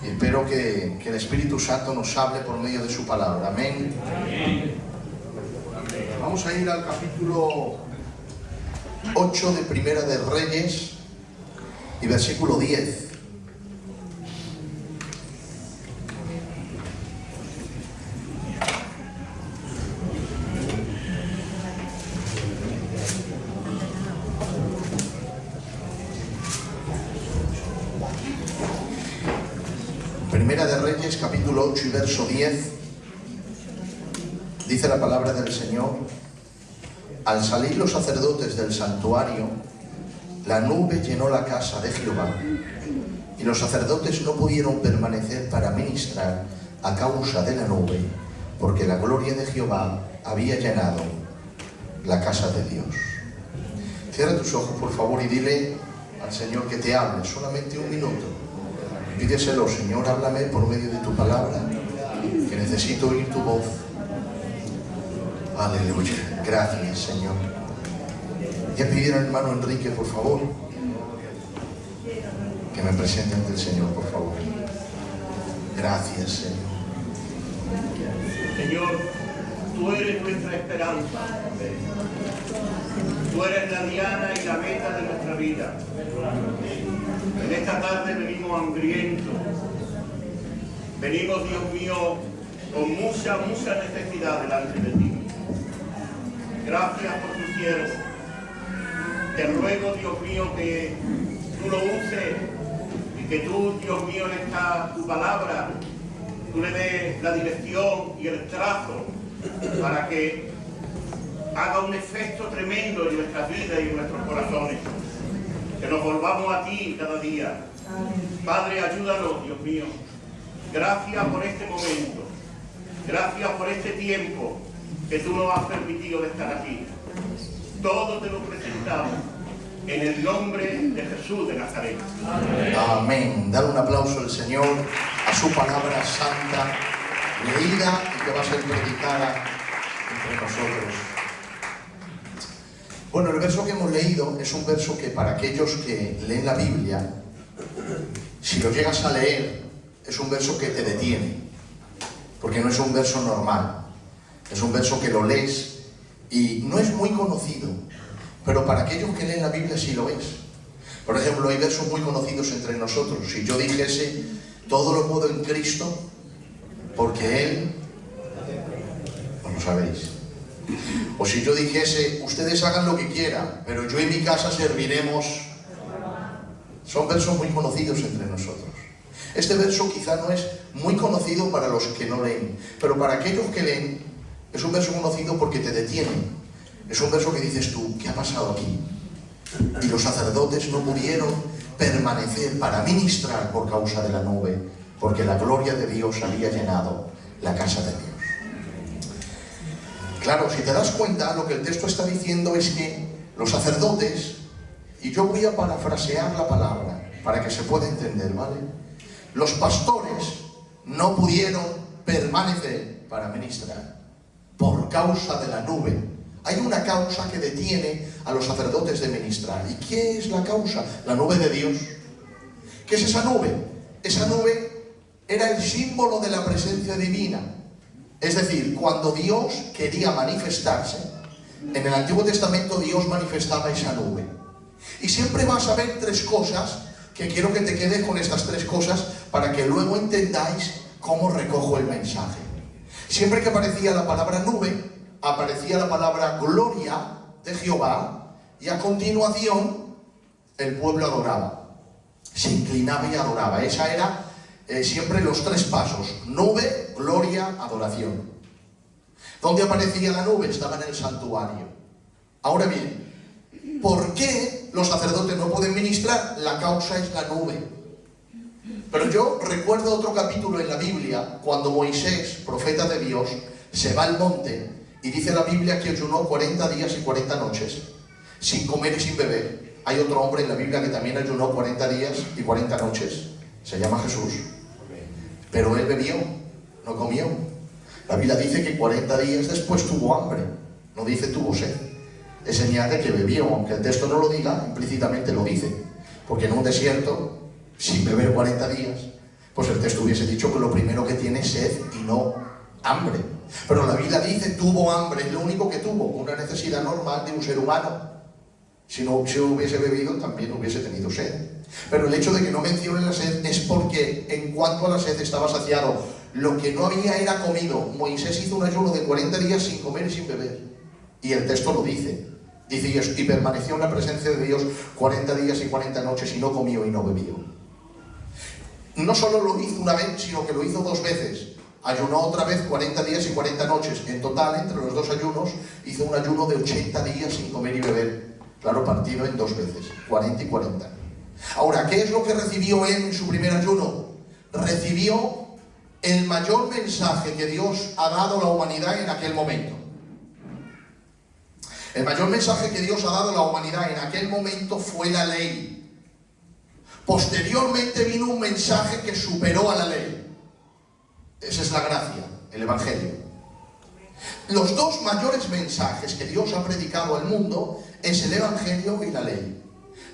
Y espero que el Espíritu Santo nos hable por medio de su palabra. Amén. Vamos a ir al capítulo 8 de Primera de Reyes y versículo 10. Primera de Reyes, capítulo 8 y verso 10, dice la palabra del Señor: al salir los sacerdotes del santuario, la nube llenó la casa de Jehová, y los sacerdotes no pudieron permanecer para ministrar a causa de la nube, porque la gloria de Jehová había llenado la casa de Dios. Cierra tus ojos, por favor, y dile al Señor que te hable, solamente un minuto. Pídeselo: Señor, háblame por medio de tu palabra, que necesito oír tu voz. Aleluya. Gracias, Señor. Ya pidieron al hermano Enrique, por favor, que me presente ante el Señor, por favor. Gracias, Señor. Señor, tú eres nuestra esperanza. Tú eres la diana y la meta de nuestra vida. En esta tarde venimos hambrientos. Venimos, Dios mío, con mucha necesidad delante de ti. Gracias por tu siervo. Te ruego, Dios mío, que tú lo uses y que tú, Dios mío, en tu palabra, tú le des la dirección y el trazo para que haga un efecto tremendo en nuestras vidas y en nuestros corazones. Que nos volvamos a ti cada día. Padre, ayúdanos, Dios mío. Gracias por este momento. Gracias por este tiempo que tú nos has permitido de estar aquí. Todo te lo presentamos en el nombre de Jesús de Nazaret. Amén. Dale un aplauso al Señor, a su palabra santa, leída y que va a ser predicada entre nosotros. Bueno, el verso que hemos leído es un verso que para aquellos que leen la Biblia, si lo llegas a leer, es un verso que te detiene, porque no es un verso normal, es un verso que lo lees y no es muy conocido, pero para aquellos que leen la Biblia sí lo es. Por ejemplo, hay versos muy conocidos entre nosotros. Si yo dijese: todo lo puedo en Cristo, porque Él, no lo sabéis. O si yo dijese: ustedes hagan lo que quieran, pero yo y mi casa serviremos. Son versos muy conocidos entre nosotros. Este verso quizá no es muy conocido para los que no leen, pero para aquellos que leen es un verso conocido porque te detiene. Es un verso que dices tú: ¿qué ha pasado aquí? Y los sacerdotes no pudieron permanecer para ministrar por causa de la nube, porque la gloria de Dios había llenado la casa de Dios. Claro, si te das cuenta, lo que el texto está diciendo es que los sacerdotes, y yo voy a parafrasear la palabra para que se pueda entender, ¿vale? Los pastores no pudieron permanecer para ministrar por causa de la nube. Hay una causa que detiene a los sacerdotes de ministrar. ¿Y qué es la causa? La nube de Dios. ¿Qué es esa nube? Esa nube era el símbolo de la presencia divina. Es decir, cuando Dios quería manifestarse, en el Antiguo Testamento Dios manifestaba esa nube. Y siempre vas a ver tres cosas, que quiero que te quedes con estas tres cosas para que luego entendáis cómo recojo el mensaje. Siempre que aparecía la palabra nube, aparecía la palabra gloria de Jehová, y a continuación el pueblo adoraba, se inclinaba y adoraba. Esa era siempre los tres pasos: nube, gloria, adoración. ¿Dónde aparecía la nube? Estaba en el santuario. Ahora bien, ¿por qué los sacerdotes no pueden ministrar? La causa es la nube. Pero yo recuerdo otro capítulo en la Biblia, cuando Moisés, profeta de Dios, se va al monte, y dice la Biblia que ayunó 40 días y 40 noches, sin comer y sin beber. Hay otro hombre en la Biblia que también ayunó 40 días y 40 noches, se llama Jesús. Pero él bebió, no comió. La Biblia dice que 40 días después tuvo hambre, no dice tuvo sed. Es señal de que bebió, aunque el texto no lo diga, implícitamente lo dice. Porque en un desierto, sin beber 40 días, Pues el texto hubiese dicho que lo primero que tiene es sed y no hambre. Pero la Biblia dice tuvo hambre, es lo único que tuvo, una necesidad normal de un ser humano. Si no hubiese bebido, también hubiese tenido sed. Pero el hecho de que no mencione la sed es porque en cuanto a la sed estaba saciado. Lo que no había era comido. Moisés hizo un ayuno de 40 días sin comer y sin beber. Y el texto lo dice. Dice, y permaneció en la presencia de Dios 40 días y 40 noches y no comió y no bebió. No solo lo hizo una vez, sino que lo hizo 2 veces. Ayunó otra vez 40 días y 40 noches. En total, entre los 2 ayunos, hizo un ayuno de 80 días sin comer y beber. Claro, partido en 2 veces, 40 y 40. Ahora, ¿qué es lo que recibió él en su primer ayuno? Recibió el mayor mensaje que Dios ha dado a la humanidad en aquel momento. El mayor mensaje que Dios ha dado a la humanidad en aquel momento fue la ley. Posteriormente vino un mensaje que superó a la ley. Esa es la gracia, el Evangelio. Los 2 mayores mensajes que Dios ha predicado al mundo es el Evangelio y la ley.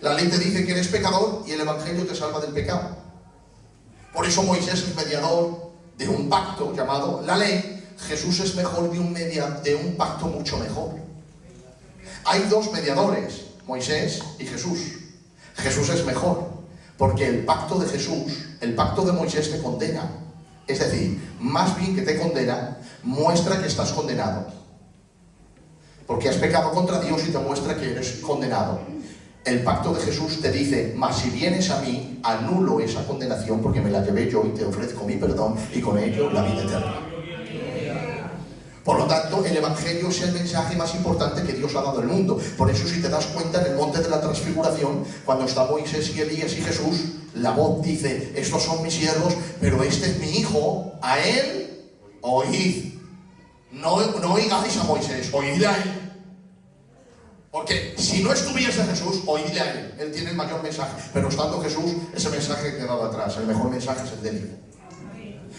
La ley te dice que eres pecador y el Evangelio te salva del pecado. Por eso Moisés es mediador de un pacto llamado la ley. Jesús es mejor de un pacto mucho mejor. Hay 2 mediadores, Moisés y Jesús. Jesús es mejor, porque el pacto de Jesús, el pacto de Moisés te condena. Es decir, más bien que te condena, muestra que estás condenado. Porque has pecado contra Dios y te muestra que eres condenado. El pacto de Jesús te dice, mas si vienes a mí, anulo esa condenación porque me la llevé yo y te ofrezco mi perdón y con ello la vida eterna. Por lo tanto, el Evangelio es el mensaje más importante que Dios ha dado al mundo. Por eso, si te das cuenta, en el monte de la transfiguración, cuando está Moisés y Elías y Jesús, la voz dice, estos son mis siervos, pero este es mi hijo, a él oíd. No oigáis a Moisés, oídle a él. Porque si no estuviese Jesús, oídle a él. Él tiene el mayor mensaje. Pero estando Jesús, ese mensaje ha quedado atrás. El mejor mensaje es el del hijo.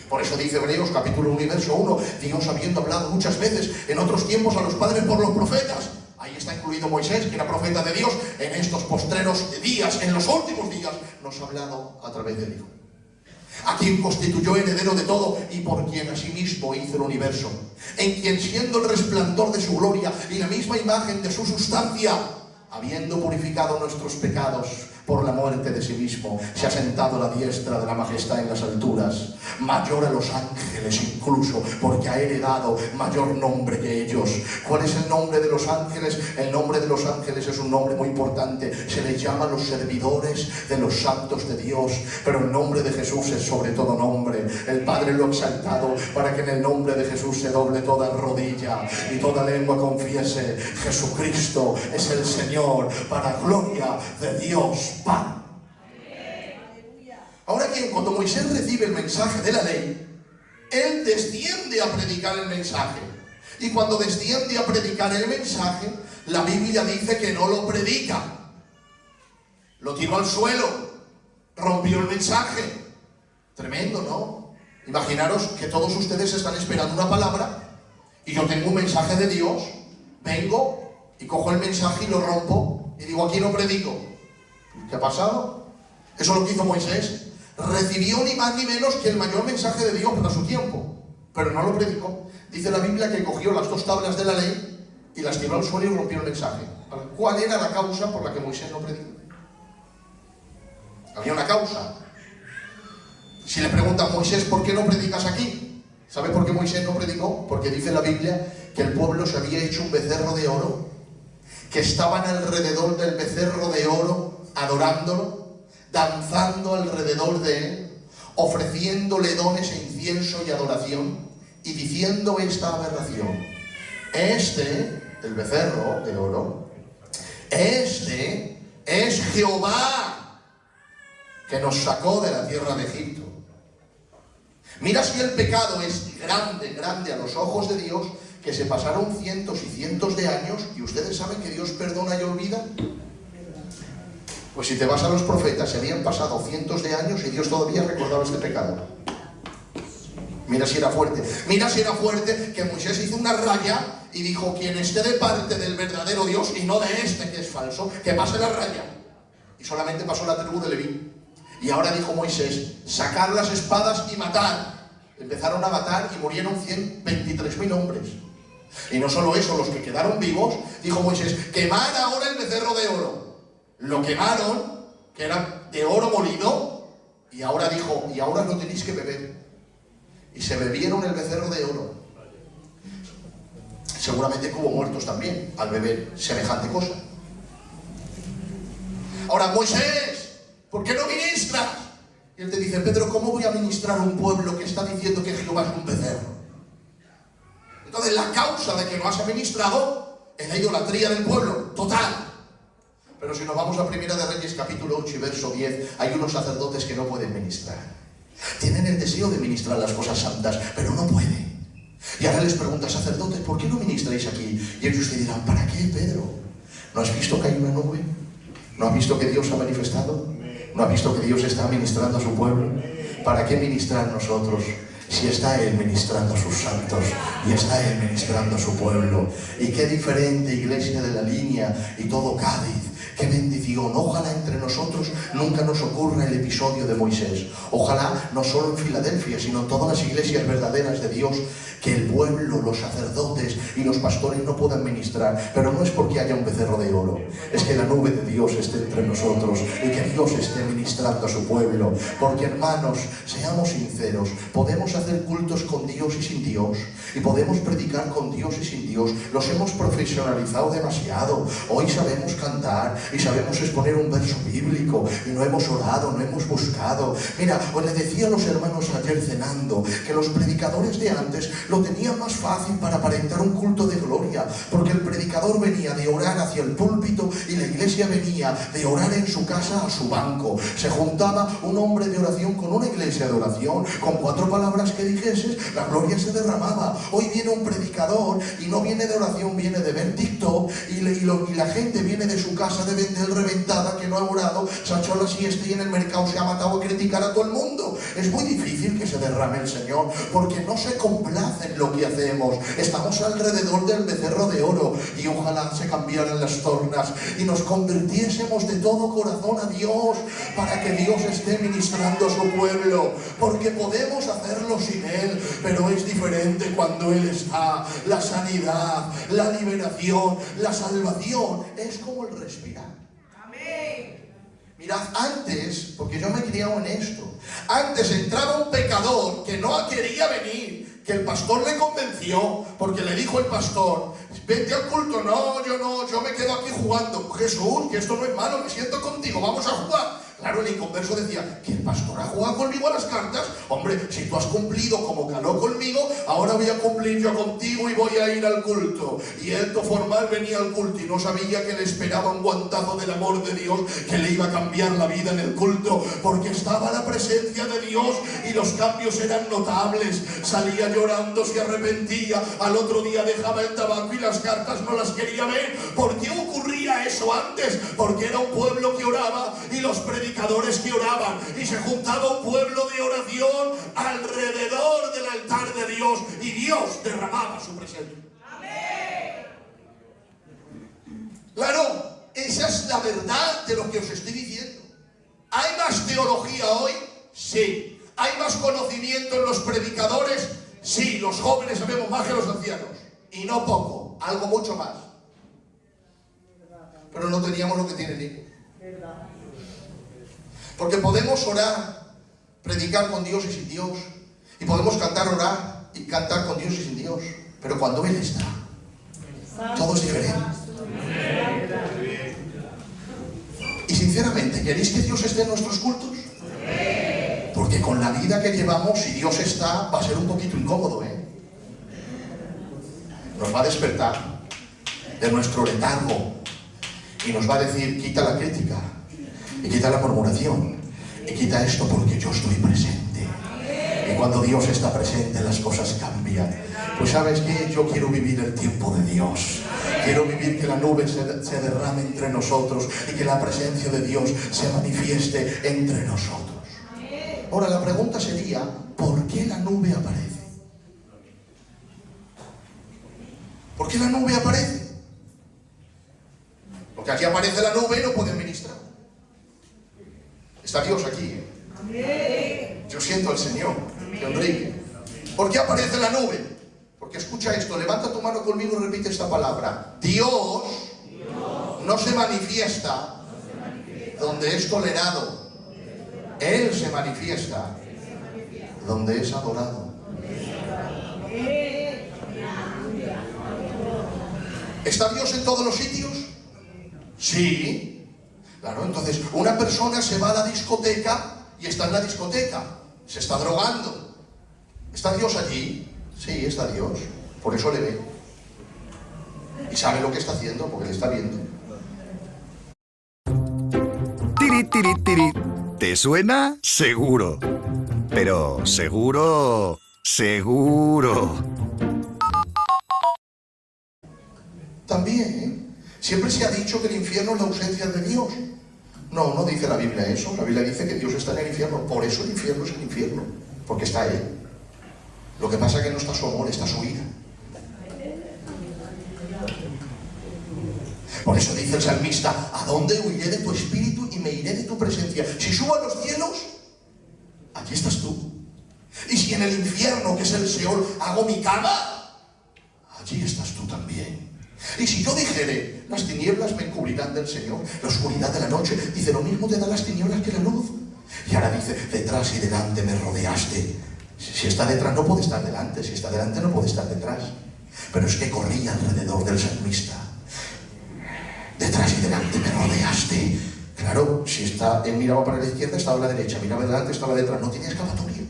Por eso dice Hebreos capítulo 1 y verso 1, Dios habiendo hablado muchas veces en otros tiempos a los padres por los profetas. Ahí está incluido Moisés, que era profeta de Dios. En estos postreros días, en los últimos días, nos ha hablado a través del Hijo. A quien constituyó heredero de todo y por quien asimismo hizo el universo. En quien siendo el resplandor de su gloria y la misma imagen de su sustancia, habiendo purificado nuestros pecados por la muerte de sí mismo, se ha sentado a la diestra de la majestad en las alturas, mayor a los ángeles incluso, porque ha heredado mayor nombre que ellos. ¿Cuál es el nombre de los ángeles? El nombre de los ángeles es un nombre muy importante. Se les llama los servidores de los santos de Dios, pero el nombre de Jesús es sobre todo nombre. El Padre lo ha exaltado para que en el nombre de Jesús se doble toda rodilla y toda lengua confiese: Jesucristo es el Señor, para gloria de Dios Padre. Ahora bien, cuando Moisés recibe el mensaje de la ley, él desciende a predicar el mensaje. Y cuando desciende a predicar el mensaje, la Biblia dice que no lo predica. Lo tiró al suelo, rompió el mensaje. Tremendo, ¿no? Imaginaros que todos ustedes están esperando una palabra y yo tengo un mensaje de Dios, vengo y cojo el mensaje y lo rompo y digo, aquí no predico. ¿Qué ha pasado? Eso es lo que hizo Moisés. Recibió ni más ni menos que el mayor mensaje de Dios para su tiempo, pero no lo predicó. Dice la Biblia que cogió las 2 tablas de la ley y las tiró al suelo y rompió el mensaje. ¿Cuál era la causa por la que Moisés no predicó? Había una causa. Si le preguntan, Moisés, ¿por qué no predicas aquí? ¿Sabe por qué Moisés no predicó? Porque dice la Biblia que el pueblo se había hecho un becerro de oro, que estaban alrededor del becerro de oro adorándolo, danzando alrededor de él, ofreciéndole dones e incienso y adoración, y diciendo esta aberración: el becerro de oro, este es Jehová, que nos sacó de la tierra de Egipto. Mira si el pecado es grande, grande a los ojos de Dios, que se pasaron cientos y cientos de años, y ustedes saben que Dios perdona y olvida. Pues si te vas a los profetas, se habían pasado cientos de años y Dios todavía recordaba este pecado. Mira si era fuerte. Mira si era fuerte que Moisés hizo una raya y dijo: quien esté de parte del verdadero Dios y no de este que es falso, que pase la raya. Y solamente pasó la tribu de Leví. Y ahora dijo Moisés, sacad las espadas y matad. Empezaron a matar y murieron 23.000 hombres. Y no solo eso, los que quedaron vivos, dijo Moisés, quemad ahora el becerro de oro. Lo quemaron, que era de oro molido, y ahora dijo, y ahora lo tenéis que beber. Y se bebieron el becerro de oro. Seguramente que hubo muertos también al beber semejante cosa. Ahora, Moisés, ¿por qué no ministras? Y él te dice, Pedro, ¿cómo voy a ministrar a un pueblo que está diciendo que Jehová es un becerro? Entonces, la causa de que no has ministrado es la idolatría del pueblo, total. Pero si nos vamos a Primera de Reyes, capítulo 8 y verso 10, hay unos sacerdotes que no pueden ministrar. Tienen el deseo de ministrar las cosas santas, pero no pueden. Y ahora les pregunta, sacerdotes, ¿por qué no ministráis aquí? Y ellos te dirán, ¿para qué, Pedro? ¿No has visto que hay una nube? ¿No has visto que Dios se ha manifestado? ¿No has visto que Dios está ministrando a su pueblo? ¿Para qué ministrar nosotros? Si está Él ministrando a sus santos y está Él ministrando a su pueblo. Y qué diferente, iglesia de la línea y todo Cádiz. Qué bendición. Ojalá entre nosotros nunca nos ocurra el episodio de Moisés. Ojalá no solo en Filadelfia, sino en todas las iglesias verdaderas de Dios, que el pueblo, los sacerdotes y los pastores no puedan ministrar. Pero no es porque haya un becerro de oro, es que la nube de Dios esté entre nosotros y que Dios esté ministrando a su pueblo. Porque, hermanos, seamos sinceros, podemos hacer cultos con Dios y sin Dios, y podemos predicar con Dios y sin Dios. Los hemos profesionalizado demasiado. Hoy sabemos cantar y sabemos exponer un verso bíblico y no hemos orado, no hemos buscado. Mira, os le decía a los hermanos ayer cenando que los predicadores de antes lo tenían más fácil para aparentar un culto de gloria, porque el predicador venía de orar hacia el púlpito y la iglesia venía de orar en su casa a su banco. Se juntaba un hombre de oración con una iglesia de oración, con 4 palabras que dijeses, la gloria se derramaba. Hoy viene un predicador y no viene de oración, viene de ver TikTok y la gente viene de su casa de vender reventada, que no ha orado, se ha hecho la siesta y en el mercado se ha matado a criticar a todo el mundo. Es muy difícil que se derrame el Señor, porque no se complace en lo que hacemos. Estamos alrededor del becerro de oro y ojalá se cambiaran las tornas y nos convirtiésemos de todo corazón a Dios, para que Dios esté ministrando a su pueblo, porque podemos hacerlo sin Él, pero es diferente cuando Él está. La sanidad, la liberación, la salvación es como el respirar. Mirad, antes, porque yo me he criado en esto, antes entraba un pecador que no quería venir, que el pastor le convenció, porque le dijo el pastor, vete al culto. No, yo me quedo aquí jugando. Jesús, que esto no es malo, me siento contigo, vamos a jugar. Claro, el inconverso decía, ¿que el pastor ha jugado conmigo a las cartas? Hombre, si tú has cumplido como caló conmigo, ahora voy a cumplir yo contigo y voy a ir al culto. Y él, formal, venía al culto y no sabía que le esperaba un guantazo del amor de Dios que le iba a cambiar la vida en el culto, porque estaba la presencia de Dios y los cambios eran notables. Salía llorando, se arrepentía, al otro día dejaba el tabaco y las cartas no las quería ver. ¿Por qué ocurría eso antes? Porque era un pueblo que oraba y los predicadores que oraban, y se juntaba un pueblo de oración alrededor del altar de Dios y Dios derramaba su presencia. ¡Amén! Claro, esa es la verdad de lo que os estoy diciendo. ¿Hay más teología hoy? Sí. ¿Hay más conocimiento en los predicadores? Sí. Los jóvenes sabemos más que los ancianos, y no poco, algo mucho más. Pero no teníamos lo que tienen ellos. Porque podemos orar, predicar con Dios y sin Dios, y podemos cantar, orar y cantar con Dios y sin Dios, pero cuando Él está, todo es diferente. Y sinceramente, ¿queréis que Dios esté en nuestros cultos? Porque con la vida que llevamos, si Dios está, va a ser un poquito incómodo, Nos va a despertar de nuestro letargo y nos va a decir, quita la crítica y quita la murmuración y quita esto, porque yo estoy presente. Y cuando Dios está presente, las cosas cambian. Pues ¿sabes qué? Yo quiero vivir el tiempo de Dios. Quiero vivir que la nube se derrame entre nosotros y que la presencia de Dios se manifieste entre nosotros. Ahora la pregunta sería, ¿por qué la nube aparece? ¿Por qué la nube aparece? Porque aquí aparece la nube y no pueden ministrar. Está Dios aquí, conocimiento al Señor, Enrique. ¿Por qué aparece la nube? Porque escucha esto, levanta tu mano conmigo y repite esta palabra. Dios no se manifiesta donde es tolerado. Él se manifiesta donde es adorado. ¿Está Dios en todos los sitios? Sí. Claro, entonces una persona se va a la discoteca y está en la discoteca. Se está drogando. ¿Está Dios allí? Sí, está Dios. Por eso le ve. Y sabe lo que está haciendo, porque le está viendo. Tiri, tiri, tiri. ¿Te suena? Seguro. Pero seguro, seguro. También, siempre se ha dicho que el infierno es la ausencia de Dios. No, no dice la Biblia eso. La Biblia dice que Dios está en el infierno. Por eso el infierno es el infierno. Porque está Él. Lo que pasa es que no está su amor, está su ira. Por eso dice el salmista, ¿a dónde huiré de tu espíritu y me iré de tu presencia? Si subo a los cielos, allí estás tú. Y si en el infierno, que es el Seol, hago mi cama, allí estás tú también. Y si yo dijere, las tinieblas me encubrirán del Señor, la oscuridad de la noche, dice, lo mismo te da las tinieblas que la luz. Y ahora dice, detrás y delante me rodeaste. Si está detrás no puede estar delante, si está delante no puede estar detrás. Pero es que corría alrededor del salmista. Detrás y delante me rodeaste. Claro, si él miraba para la izquierda, estaba a la derecha, miraba delante, estaba detrás, no tenía escapatoria.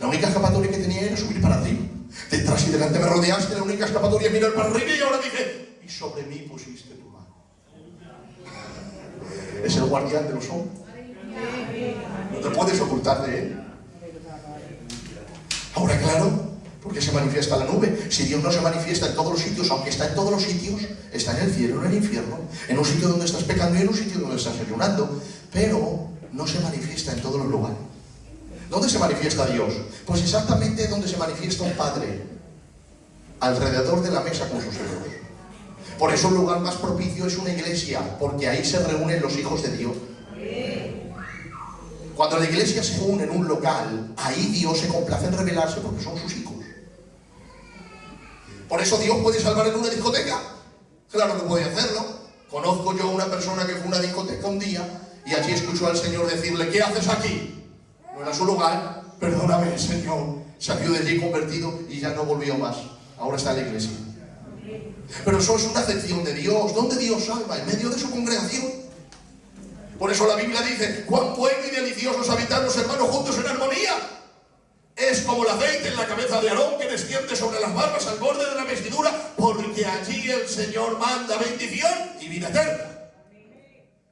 La única escapatoria que tenía era subir para arriba. Detrás y delante me rodeaste, la única escapatoria es mirar para arriba y ahora dice, y sobre mí pusiste tu mano. Es el guardián de los hombres. No te puedes ocultar de él. Ahora claro, ¿por qué se manifiesta la nube? Si Dios no se manifiesta en todos los sitios, aunque está en todos los sitios, está en el cielo, en el infierno, en un sitio donde estás pecando y en un sitio donde estás ayunando, pero no se manifiesta en todos los lugares. ¿Dónde se manifiesta Dios? Pues exactamente donde se manifiesta un padre, alrededor de la mesa con sus hijos. Por eso el lugar más propicio es una iglesia, porque ahí se reúnen los hijos de Dios. Cuando la iglesia se une en un local, ahí Dios se complace en revelarse porque son sus hijos. Por eso Dios puede salvar en una discoteca. Claro que puede hacerlo. Conozco yo a una persona que fue a una discoteca un día y allí escuchó al Señor decirle, ¿qué haces aquí? No era su lugar. Perdóname, Señor. Salió de allí convertido y ya no volvió más. Ahora está en la iglesia. Pero eso es una acepción de Dios. ¿Dónde Dios salva? En medio de su congregación. Por eso la Biblia dice, cuán bueno y delicioso es habitar los hermanos juntos en armonía. Es como el aceite en la cabeza de Aarón que desciende sobre las barbas al borde de la vestidura, porque allí el Señor manda bendición y vida eterna.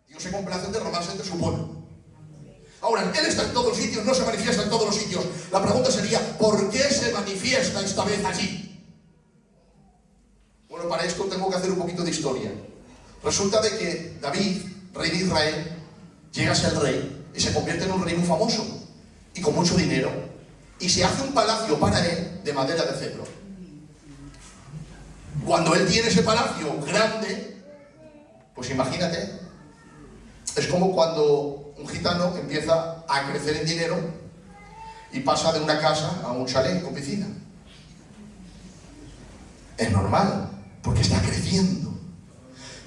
Dios se complace en derramarse entre su pueblo. Ahora, Él está en todos los sitios, no se manifiesta en todos los sitios. La pregunta sería, ¿por qué se manifiesta esta vez allí? Bueno, para esto tengo que hacer un poquito de historia. Resulta de que David, rey de Israel, llega a ser rey y se convierte en un rey muy famoso y con mucho dinero, y se hace un palacio para él de madera de cedro. Cuando él tiene ese palacio grande, pues imagínate, es como cuando un gitano empieza a crecer en dinero y pasa de una casa a un chalet con piscina. Es normal, porque está creciendo.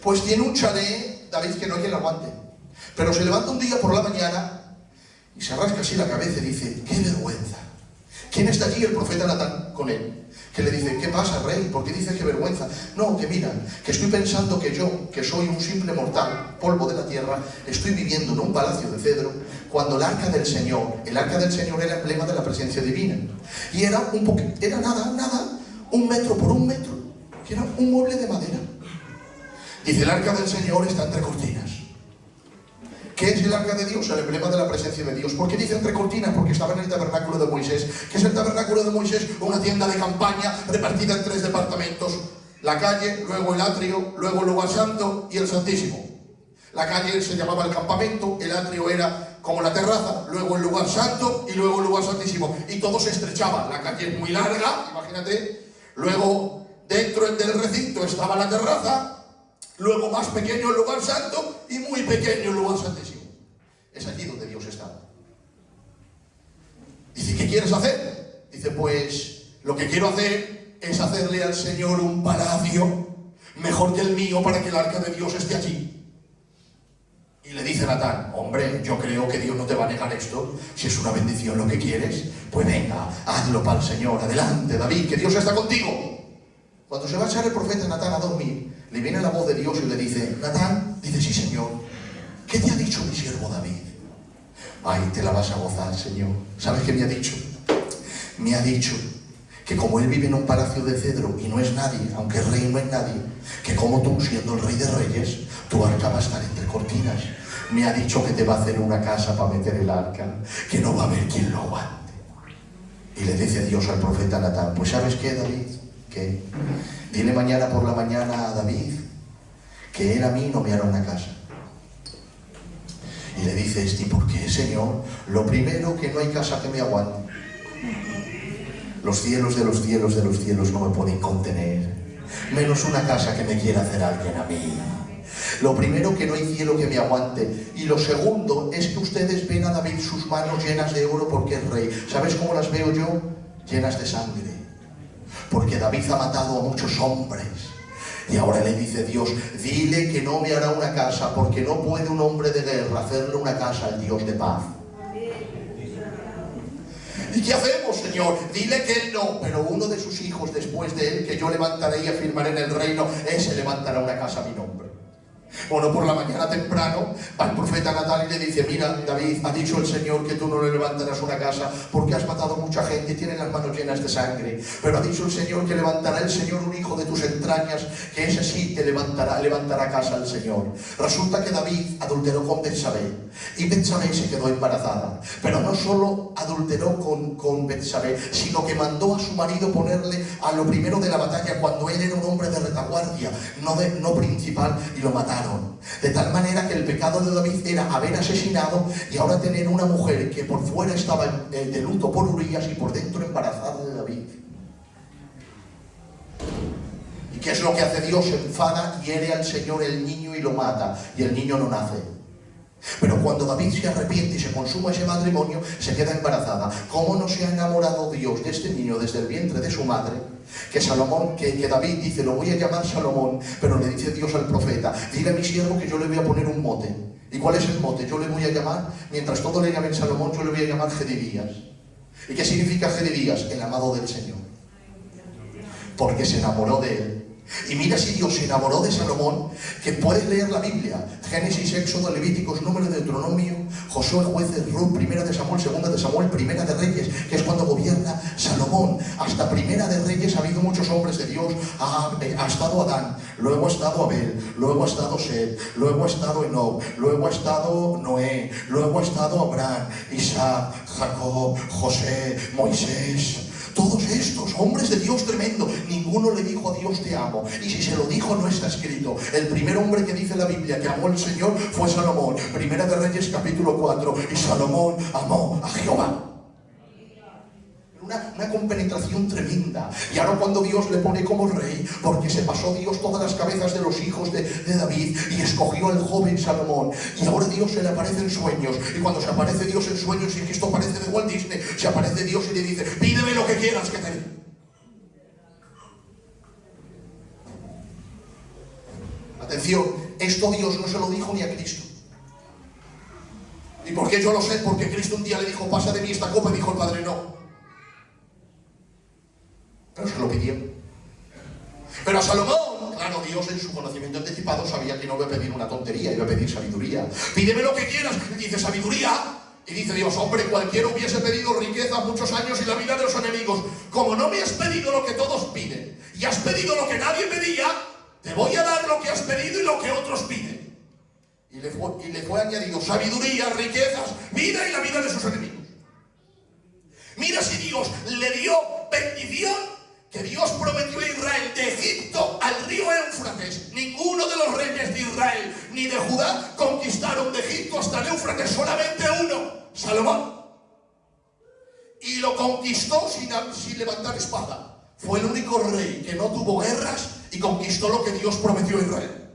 Pues tiene un chalet, David, que no hay quien lo aguante. Pero se levanta un día por la mañana y se rasca así la cabeza y dice, ¡qué vergüenza! ¿Quién está allí? El profeta Natán con él. Que le dice, ¿qué pasa, rey? ¿Por qué dices qué vergüenza? No, que mira, que estoy pensando que yo, que soy un simple mortal, polvo de la tierra, estoy viviendo en un palacio de cedro, cuando el arca del Señor era emblema de la presencia divina. Y era nada, 1 metro por 1 metro, que era un mueble de madera. Dice, el arca del Señor está entre cortinas. ¿Qué es el arca de Dios? El emblema de la presencia de Dios. ¿Por qué dice entre cortinas? Porque estaba en el tabernáculo de Moisés. ¿Qué es el tabernáculo de Moisés? Una tienda de campaña repartida en 3 departamentos. La calle, luego el atrio, luego el lugar santo y el santísimo. La calle se llamaba el campamento, el atrio era como la terraza, luego el lugar santo y luego el lugar santísimo. Y todo se estrechaba. La calle es muy larga, imagínate. Luego, dentro del recinto estaba la terraza. Luego más pequeño el lugar santo y muy pequeño el lugar santísimo. Es allí donde Dios estaba. quieres hacer? Dice, pues lo que quiero hacer es hacerle al Señor un palacio mejor que el mío para que el arca de Dios esté allí. Y le dice Natán, hombre, yo creo que Dios no te va a negar esto. Si es una bendición lo que quieres, pues venga, hazlo para el Señor. Adelante, David, que Dios está contigo. Cuando se va a echar el profeta Natán a dormir, le viene la voz de Dios y le dice, Natán, dice, sí, Señor, ¿qué te ha dicho mi siervo David? Ay, te la vas a gozar, Señor. ¿Sabes qué me ha dicho? Me ha dicho que como él vive en un palacio de cedro y no es nadie, aunque el rey no es nadie, que como tú, siendo el rey de reyes, tu arca va a estar entre cortinas. Me ha dicho que te va a hacer una casa para meter el arca, que no va a haber quien lo aguante. Y le dice Dios al profeta Natán, pues ¿sabes qué, David? ¿Qué? Dile mañana por la mañana a David que él a mí no me hará una casa. Y le dice este, ¿por qué, Señor? Lo primero, que no hay casa que me aguante. Los cielos de los cielos de los cielos no me pueden contener, menos una casa que me quiera hacer alguien a mí. Lo primero, que no hay cielo que me aguante. Y lo segundo es que ustedes ven a David sus manos llenas de oro porque es rey. ¿Sabes cómo las veo yo? Llenas de sangre. Porque David ha matado a muchos hombres. Y ahora le dice Dios, dile que no me hará una casa, porque no puede un hombre de guerra hacerle una casa al Dios de paz. ¿Y qué hacemos, Señor? Dile que él no, pero uno de sus hijos después de él, que yo levantaré y afirmaré en el reino, ese levantará una casa a mi nombre. Bueno, por la mañana temprano va el profeta Natán y le dice, mira, David, ha dicho el Señor que tú no le levantarás una casa porque has matado mucha gente y tienes las manos llenas de sangre. Pero ha dicho el Señor que levantará el Señor un hijo de tus entrañas, que ese sí te levantará casa al Señor. Resulta que David adulteró con Betsabé y Betsabé se quedó embarazada. Pero no solo adulteró con Betsabé, sino que mandó a su marido ponerle a lo primero de la batalla cuando él era un hombre de retaguardia, no principal, y lo mataron. De tal manera que el pecado de David era haber asesinado y ahora tener una mujer que por fuera estaba de luto por Urías y por dentro embarazada de David. ¿Y qué es lo que hace Dios? Se enfada, hiere al Señor el niño y lo mata, y el niño no nace. Pero cuando David se arrepiente y se consuma ese matrimonio, se queda embarazada. ¿Cómo no se ha enamorado Dios de este niño desde el vientre de su madre? Que David dice, lo voy a llamar Salomón, pero le dice Dios al profeta, dile a mi siervo que yo le voy a poner un mote. ¿Y cuál es el mote? Yo le voy a llamar, mientras todos le llamen Salomón, yo le voy a llamar Gedibías. ¿Y qué significa Gedibías? El amado del Señor. Porque se enamoró de él. Y mira si Dios se enamoró de Salomón, que puedes leer la Biblia, Génesis, Éxodo, Levíticos, Número, Deuteronomio, Josué, Jueces, Ruth, Primera de Samuel, Segunda de Samuel, Primera de Reyes, que es cuando gobierna Salomón. Hasta Primera de Reyes ha habido muchos hombres de Dios. Ha estado Adán, luego ha estado Abel, luego ha estado Set, luego ha estado Enoc, luego ha estado Noé, luego ha estado Abraham, Isaac, Jacob, José, Moisés. Todos estos hombres de Dios tremendo, ninguno le dijo a Dios te amo. Y si se lo dijo, no está escrito. El primer hombre que dice la Biblia que amó al Señor fue Salomón. Primera de Reyes, capítulo 4. Y Salomón amó a Jehová. Una compenetración tremenda. Y ahora cuando Dios le pone como rey, porque se pasó Dios todas las cabezas de los hijos de David y escogió al joven Salomón, y ahora Dios se le aparece en sueños, y cuando se aparece Dios en sueños, y que esto parece de Walt Disney, se aparece Dios y le dice, pídeme lo que quieras que te dé. Atención, esto Dios no se lo dijo ni a Cristo. ¿Y por qué yo lo sé? Porque Cristo un día le dijo, pasa de mí esta copa, y dijo el Padre, no. Pero se lo pidió. Pero a Salomón, claro, Dios en su conocimiento anticipado sabía que no iba a pedir una tontería, iba a pedir sabiduría. Pídeme lo que quieras. Y dice, ¿sabiduría? Y dice Dios, hombre, cualquiera hubiese pedido riqueza muchos años y la vida de los enemigos. Como no me has pedido lo que todos piden y has pedido lo que nadie pedía, te voy a dar lo que has pedido y lo que otros piden. Y le fue añadido sabiduría, riquezas, vida y la vida de sus enemigos. Mira si Dios le dio bendición, que Dios prometió a Israel de Egipto al río Éufrates. Ninguno de los reyes de Israel ni de Judá conquistaron de Egipto hasta el Éufrates, solamente uno, Salomón. Y lo conquistó sin levantar espada. Fue el único rey que no tuvo guerras y conquistó lo que Dios prometió a Israel.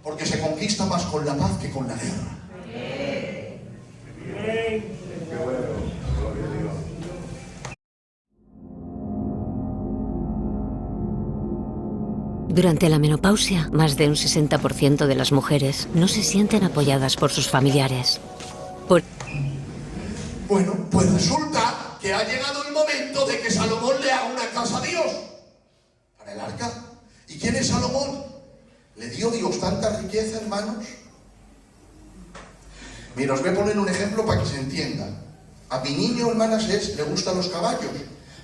Porque se conquista más con la paz que con la guerra. Durante la menopausia, más de un 60% de las mujeres no se sienten apoyadas por sus familiares. Bueno, pues resulta que ha llegado el momento de que Salomón le haga una casa a Dios para el arca. ¿Y quién es Salomón? ¿Le dio Dios tanta riqueza, hermanos? Mira, os voy a poner un ejemplo para que se entienda. A mi niño, hermanas, le gustan los caballos,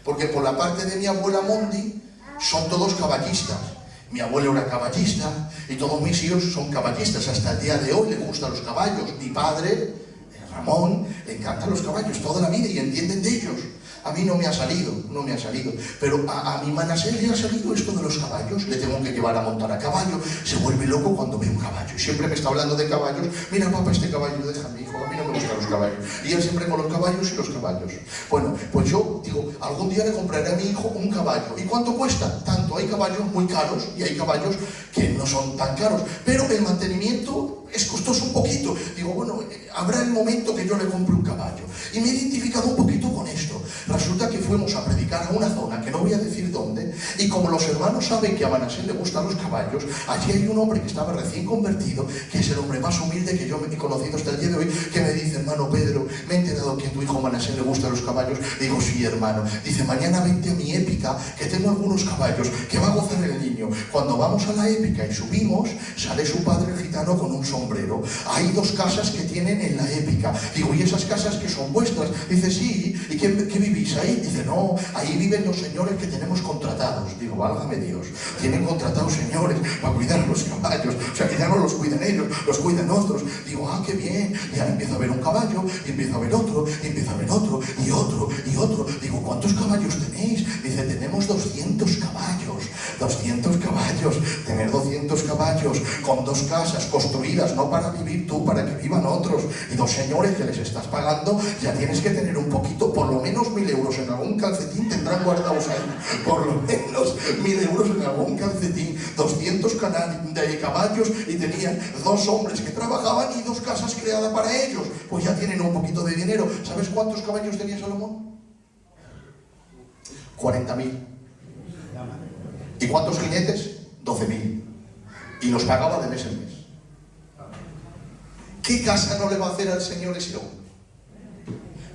porque por la parte de mi abuela Mondi son todos caballistas. Mi abuelo era caballista y todos mis hijos son caballistas. Hasta el día de hoy le gustan los caballos. Mi padre, Ramón, le encantan los caballos toda la vida y entienden de ellos. A mí no me ha salido, pero a mi Manasés le ha salido esto de los caballos. Le tengo que llevar a montar a caballo. Se vuelve loco cuando ve un caballo y siempre me está hablando de caballos. Mira, papá, este caballo, déjame, hijo, a mí no me gustan los caballos. Y él siempre con los caballos y los caballos. Bueno, pues yo digo, algún día le compraré a mi hijo un caballo. ¿Y cuánto cuesta? Tanto. Hay caballos muy caros y hay caballos que no son tan caros, pero el mantenimiento es costoso un poquito. Digo, bueno, habrá el momento que yo le compre un caballo. Y me he identificado un poquito con esto. Resulta que fuimos a predicar a una zona, que no voy a decir dónde, y como los hermanos saben que a Manasés le gustan los caballos, allí hay un hombre que estaba recién convertido, que es el hombre más humilde que yo me he conocido hasta el día de hoy, que me dice, hermano Pedro, me he enterado que a tu hijo Manasés le gustan los caballos. Digo, sí, hermano. Dice, mañana vente a mi épica, que tengo algunos caballos, que va a gozar el niño. Cuando vamos a la épica y subimos, sale su padre el gitano con un sombrero. Hay 2 casas que tienen en la épica. Digo, ¿y esas casas que son vuestras? Dice, sí. ¿Y qué vivís ahí? Dice, no, ahí viven los señores que tenemos contratados. Digo, válgame Dios, tienen contratados señores para cuidar a los caballos. O sea, que ya no los cuidan ellos, los cuidan otros. Digo, qué bien. Y ahora empiezo a ver un caballo, y empiezo a ver otro, y empiezo a ver otro, y otro, y otro. Digo, ¿cuántos caballos tenéis? Dice, tenemos 200 caballos. 200 caballos. Tener 200 caballos con 2 casas construidas, no para vivir tú, para que vivan otros, y 2 señores que les estás pagando, ya tienes que tener un poquito, por lo menos 1000 euros en algún calcetín tendrán guardados ahí, por lo menos 1000 euros en algún calcetín, 200 caballos, y tenían 2 hombres que trabajaban y 2 casas creadas para ellos. Pues ya tienen un poquito de dinero. ¿Sabes cuántos caballos tenía Salomón? 40.000. ¿Y cuántos jinetes? 12.000. Y los pagaba de mes en mes. ¿Qué casa no le va a hacer al Señor ese hombre?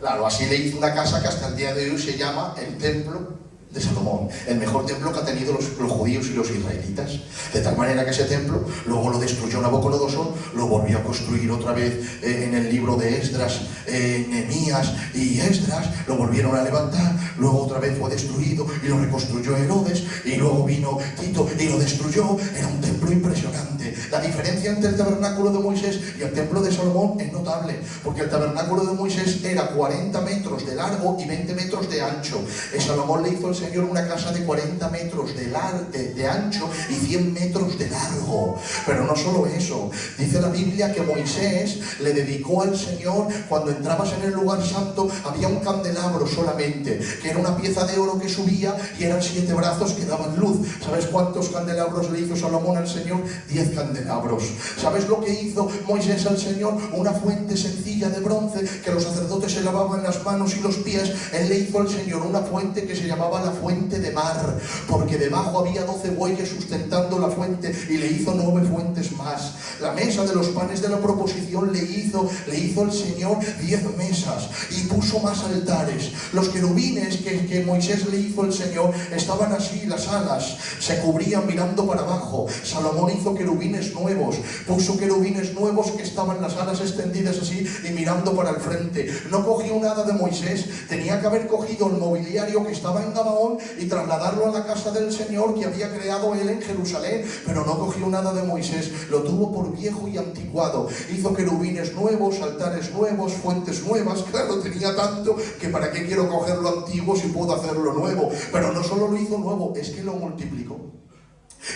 Claro, así le hizo una casa que hasta el día de hoy se llama el Templo de Salomón, el mejor templo que ha tenido los judíos y los israelitas. De tal manera que ese templo luego lo destruyó Nabucodonosor, lo volvió a construir otra vez en el libro de Esdras, Nehemías y Esdras, lo volvieron a levantar, luego otra vez fue destruido y lo reconstruyó Herodes, y luego vino Tito y lo destruyó. Era un templo impresionante. La diferencia entre el tabernáculo de Moisés y el templo de Salomón es notable, porque el tabernáculo de Moisés era 40 metros de largo y 20 metros de ancho. Salomón le hizo al Señor una casa de 40 metros de ancho y 100 metros de largo. Pero no solo eso, dice la Biblia que Moisés le dedicó al Señor, cuando entrabas en el lugar santo había un candelabro solamente, que era una pieza de oro que subía y eran 7 brazos que daban luz. ¿Sabes cuántos candelabros le hizo Salomón al Señor? 10 candelabros. ¿Sabes lo que hizo Moisés al Señor? Una fuente sencilla de bronce que los sacerdotes se lavaban las manos y los pies. Él le hizo al Señor una fuente que se llamaba la fuente de mar, porque debajo había 12 bueyes sustentando la fuente, y le hizo 9 fuentes más. La mesa de los panes de la proposición le hizo el Señor 10 mesas, y puso más altares. Los querubines que Moisés le hizo el Señor estaban así, las alas se cubrían mirando para abajo. Salomón hizo querubines nuevos, puso querubines nuevos que estaban las alas extendidas así y mirando para el frente. No cogió nada de Moisés, tenía que haber cogido el mobiliario que estaba en Gabaón y trasladarlo a la casa del Señor que había creado él en Jerusalén, pero no cogió nada de Moisés, lo tuvo por viejo y anticuado. Hizo querubines nuevos, altares nuevos, fuentes nuevas. Claro, tenía tanto que para qué quiero coger lo antiguo si puedo hacerlo nuevo. Pero no solo lo hizo nuevo, es que lo multiplicó.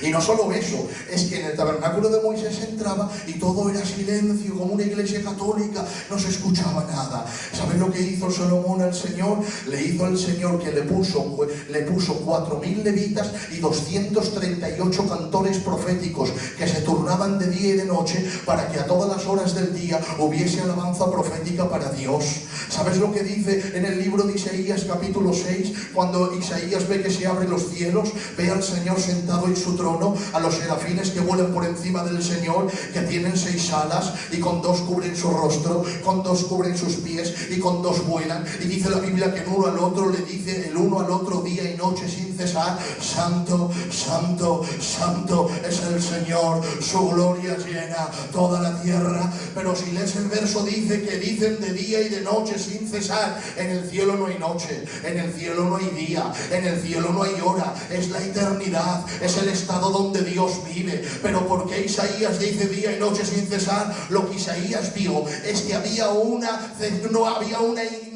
Y no solo eso, es que en el tabernáculo de Moisés entraba y todo era silencio, como una iglesia católica, no se escuchaba nada. ¿Saben lo que hizo Salomón al Señor? Le hizo al Señor que le puso 4.000 levitas y 238 cantores proféticos que se turnaban de día y de noche para que a todas las horas del día hubiese alabanza profética para Dios. ¿Sabes lo que dice en el libro de Isaías capítulo 6? Cuando Isaías ve que se abren los cielos, ve al Señor sentado en su su trono, a los serafines que vuelan por encima del Señor, que tienen 6 alas y con 2 cubren su rostro, con 2 cubren sus pies y con 2 vuelan. Y dice la Biblia que el uno al otro le dice el uno al otro día y noche sin cesar: Santo, Santo, Santo es el Señor, su gloria llena toda la tierra. Pero si lees el verso, dice que dicen de día y de noche sin cesar. En el cielo no hay noche, en el cielo no hay día, en el cielo no hay hora, es la eternidad, es el estado donde Dios vive. Pero ¿por qué Isaías dice día y noche sin cesar? Lo que Isaías vio es que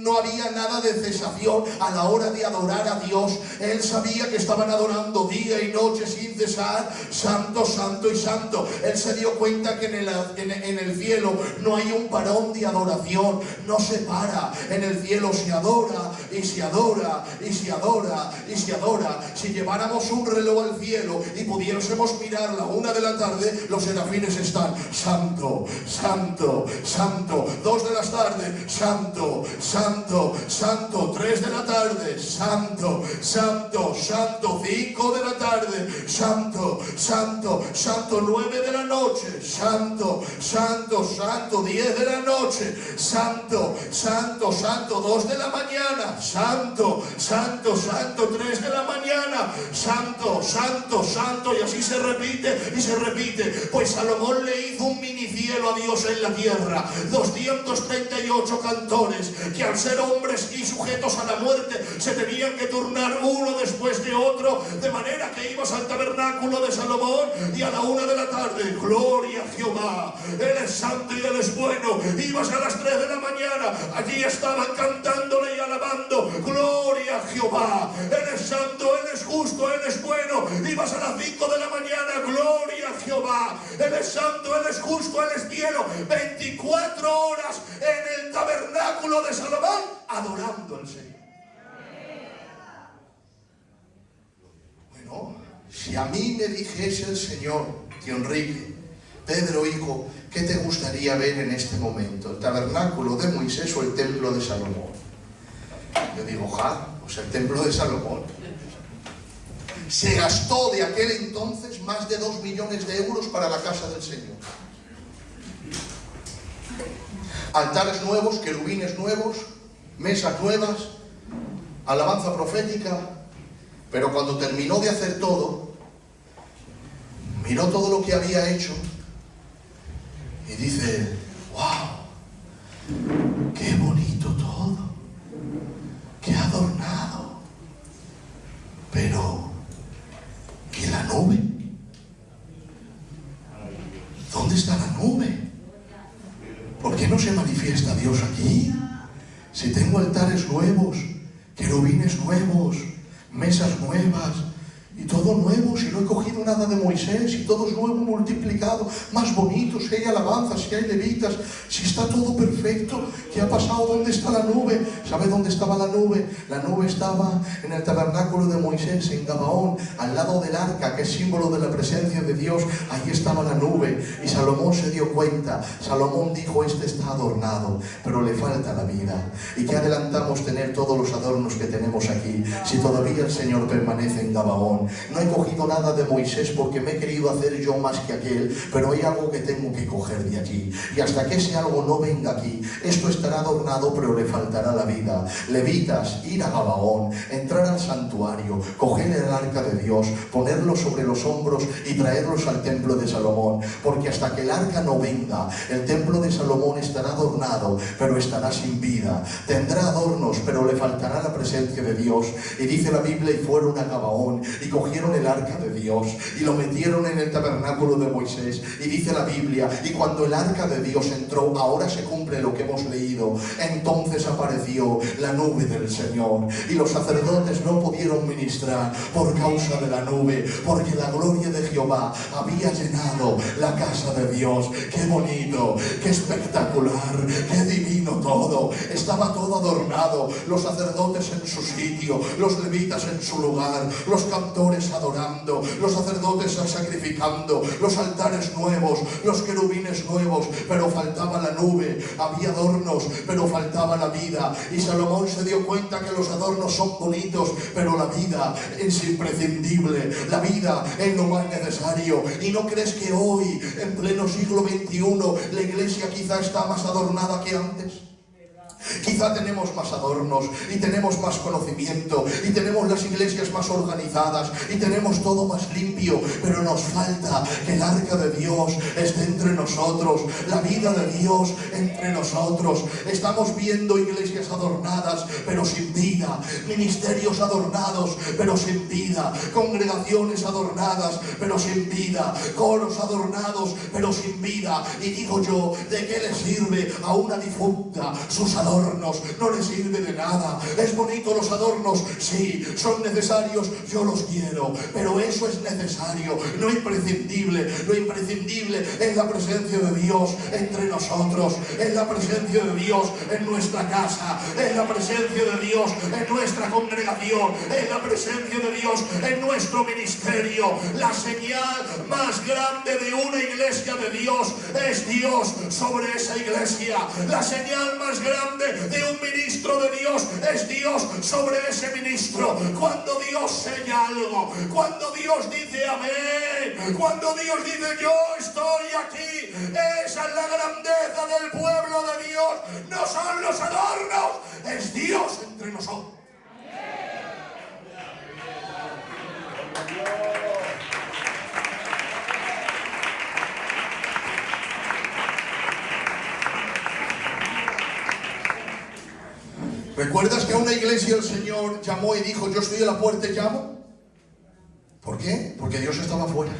no había nada de cesación a la hora de adorar a Dios. Él sabía que estaban adorando día y noche sin cesar, santo, santo y santo. Él se dio cuenta que en el cielo no hay un parón de adoración, no se para. En el cielo se adora y se adora y se adora y se adora. Si lleváramos un reloj al cielo y pudiésemos mirar la 1 de la tarde, los serafines están: santo, santo, santo. 2 de la tarde, santo, santo, santo. 3 de la tarde, santo, santo, santo. 5 de la tarde, santo, santo, santo. 9 de la noche, santo, santo, santo. 10 de la noche, santo, santo, santo. 2 de la mañana, santo, santo, santo. 3 de la mañana, santo, santo, santo. Y así se repite y se repite. Pues Salomón le hizo un mini cielo a Dios en la tierra. 238 cantores que, al ser hombres y sujetos a la muerte, se tenían que turnar uno después de otro, de manera que ibas al tabernáculo de Salomón y a la 1 de la tarde, gloria a Jehová, Él es santo y Él es bueno. Ibas a las 3 de la mañana, allí estaban cantándole y alabando, gloria a Jehová, Él es santo, Él es justo, Él es bueno. Ibas a las 5 de la mañana, gloria a Jehová, Él es santo, Él es justo, Él es cielo. 24 horas en el tabernáculo de Salomón adorando al Señor. Bueno, si a mí me dijese el Señor, tío Enrique, Pedro hijo, ¿qué te gustaría ver en este momento? ¿El tabernáculo de Moisés o el templo de Salomón? Yo digo, pues el templo de Salomón. Se gastó de aquel entonces más de 2 millones de euros para la casa del Señor. Altares nuevos, querubines nuevos, mesas nuevas, alabanza profética. Pero cuando terminó de hacer todo, miró todo lo que había hecho y dice: ¡wow! ¡Qué bonito todo! ¡Qué adornado! Pero, ¿y la nube? ¿Dónde está la nube? ¿Por qué no se manifiesta Dios aquí? Si tengo altares nuevos, querubines nuevos, mesas nuevas y todo nuevo, si no he cogido nada de Moisés y todo es nuevo, multiplicado, más bonito, si hay alabanzas, si hay levitas, si está todo perfecto, ¿qué ha pasado? ¿Dónde está la nube? ¿Sabe dónde estaba la nube? La nube estaba en el tabernáculo de Moisés, en Gabaón, al lado del arca, que es símbolo de la presencia de Dios. Ahí estaba la nube y Salomón se dio cuenta. Salomón dijo: este está adornado, pero le falta la vida. ¿Y qué adelantamos tener todos los adornos que tenemos aquí si todavía el Señor permanece en Gabaón? No he cogido nada de Moisés porque me he querido hacer yo más que aquel, pero hay algo que tengo que coger de allí. Y hasta que ese algo no venga aquí, esto estará adornado, pero le faltará la vida. Levitas, ir a Gabaón, entrar al santuario, coger el arca de Dios, ponerlo sobre los hombros y traerlos al templo de Salomón. Porque hasta que el arca no venga, el templo de Salomón estará adornado, pero estará sin vida. Tendrá adornos, pero le faltará la presencia de Dios. Y dice la Biblia: y fueron a Gabaón y cogieron el arca de Dios y lo metieron en el tabernáculo de Moisés. Y dice la Biblia: y cuando el arca de Dios entró, ahora se cumple lo que hemos leído, entonces apareció la nube del Señor y los sacerdotes no pudieron ministrar por causa de la nube, porque la gloria de Jehová había llenado la casa de Dios. ¡Qué bonito! ¡Qué espectacular! ¡Qué divino todo! Estaba todo adornado, los sacerdotes en su sitio, los levitas en su lugar, los cantores pastores adorando, los sacerdotes sacrificando, los altares nuevos, los querubines nuevos, pero faltaba la nube, había adornos, pero faltaba la vida. Y Salomón se dio cuenta que los adornos son bonitos, pero la vida es imprescindible, la vida es lo más necesario. ¿Y no crees que hoy, en pleno siglo XXI, la iglesia quizá está más adornada que antes? Quizá tenemos más adornos y tenemos más conocimiento y tenemos las iglesias más organizadas y tenemos todo más limpio, pero nos falta que el arca de Dios esté entre nosotros, la vida de Dios entre nosotros. Estamos viendo iglesias adornadas pero sin vida, ministerios adornados pero sin vida, congregaciones adornadas pero sin vida, coros adornados pero sin vida. Y digo yo, ¿de qué le sirve a una difunta sus adornos? No le sirve de nada. Es bonito los adornos, sí, son necesarios, yo los quiero, pero eso es necesario, no imprescindible. Lo imprescindible es la presencia de Dios entre nosotros, es la presencia de Dios en nuestra casa, es la presencia de Dios en nuestra congregación, es la presencia de Dios en nuestro ministerio. La señal más grande de una iglesia de Dios es Dios sobre esa iglesia. La señal más grande de un ministro de Dios es Dios sobre ese ministro. Cuando Dios sella algo, cuando Dios dice amén, cuando Dios dice yo estoy aquí, esa es la grandeza del pueblo de Dios. No son los adornos, es Dios entre nosotros. ¿Recuerdas que a una iglesia el Señor llamó y dijo, yo estoy a la puerta y llamo? ¿Por qué? Porque Dios estaba afuera.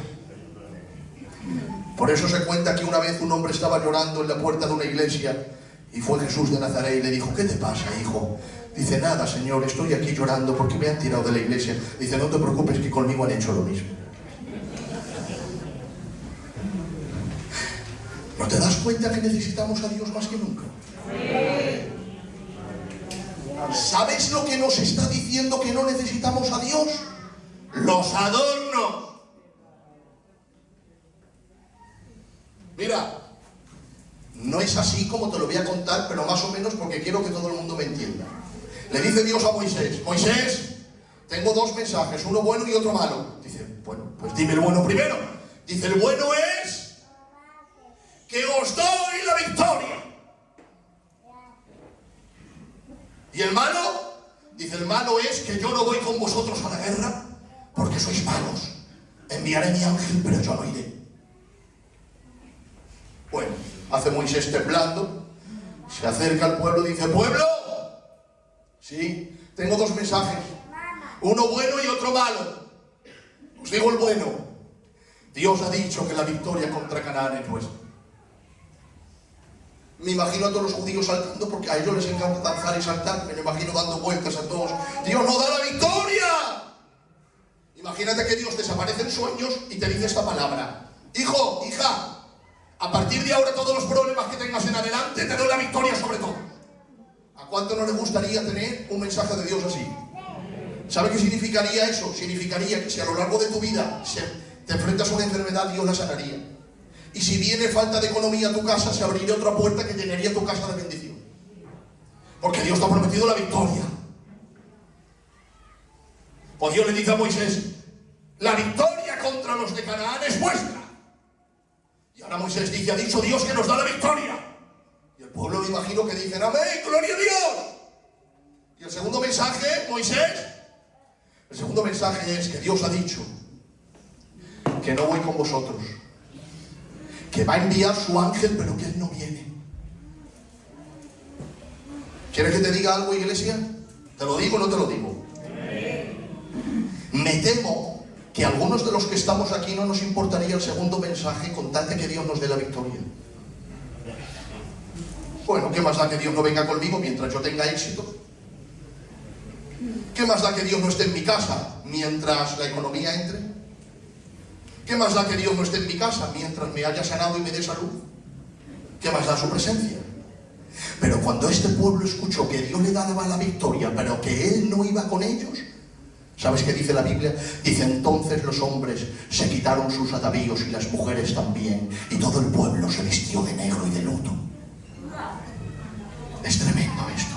Por eso se cuenta que una vez un hombre estaba llorando en la puerta de una iglesia y fue Jesús de Nazaret y le dijo, ¿qué te pasa, hijo? Dice, nada, Señor, estoy aquí llorando porque me han tirado de la iglesia. Dice, no te preocupes que conmigo han hecho lo mismo. ¿No te das cuenta que necesitamos a Dios más que nunca? Sí. ¿Sabes lo que nos está diciendo que no necesitamos a Dios? Los adornos. Mira, no es así como te lo voy a contar, pero más o menos porque quiero que todo el mundo me entienda. Le dice Dios a Moisés, Moisés, tengo dos mensajes, uno bueno y otro malo. Dice, bueno, pues dime el bueno primero. Dice, el bueno es que os doy la victoria. ¿Y el malo? Dice, el malo es que yo no voy con vosotros a la guerra porque sois malos. Enviaré mi ángel, pero yo no iré. Bueno, hace Moisés temblando, se acerca al pueblo y dice, ¿pueblo? Sí, tengo dos mensajes, uno bueno y otro malo. Os digo el bueno. Dios ha dicho que la victoria contra Canaán es nuestra. Me imagino a todos los judíos saltando porque a ellos les encanta danzar y saltar. Me lo imagino dando vueltas a todos. ¡Dios nos da la victoria! Imagínate que Dios desaparece en sueños y te dice esta palabra. Hijo, hija, a partir de ahora todos los problemas que tengas en adelante te doy la victoria sobre todo. ¿A cuánto no le gustaría tener un mensaje de Dios así? ¿Sabe qué significaría eso? Significaría que si a lo largo de tu vida te enfrentas a una enfermedad, Dios la sanaría. Y si viene falta de economía a tu casa, se abriría otra puerta que llenaría tu casa de bendición. Porque Dios te ha prometido la victoria. Pues Dios le dice a Moisés, la victoria contra los de Canaán es vuestra. Y ahora Moisés dice, ha dicho Dios que nos da la victoria. Y el pueblo me imagino que dicen, amén, gloria a Dios. Y el segundo mensaje, Moisés, el segundo mensaje es que Dios ha dicho que no voy con vosotros, que va a enviar su ángel, pero que él no viene. ¿Quieres que te diga algo, iglesia? ¿Te lo digo o no te lo digo? Me temo que a algunos de los que estamos aquí no nos importaría el segundo mensaje con tal de que Dios nos dé la victoria. Bueno, ¿qué más da que Dios no venga conmigo mientras yo tenga éxito? ¿Qué más da que Dios no esté en mi casa mientras la economía entre? ¿Qué más da que Dios no esté en mi casa mientras me haya sanado y me dé salud? ¿Qué más da su presencia? Pero cuando este pueblo escuchó que Dios le daba la victoria, pero que Él no iba con ellos, ¿Sabes qué dice la Biblia? Dice, entonces los hombres se quitaron sus atavíos y las mujeres también, y todo el pueblo se vistió de negro y de luto. Es tremendo esto.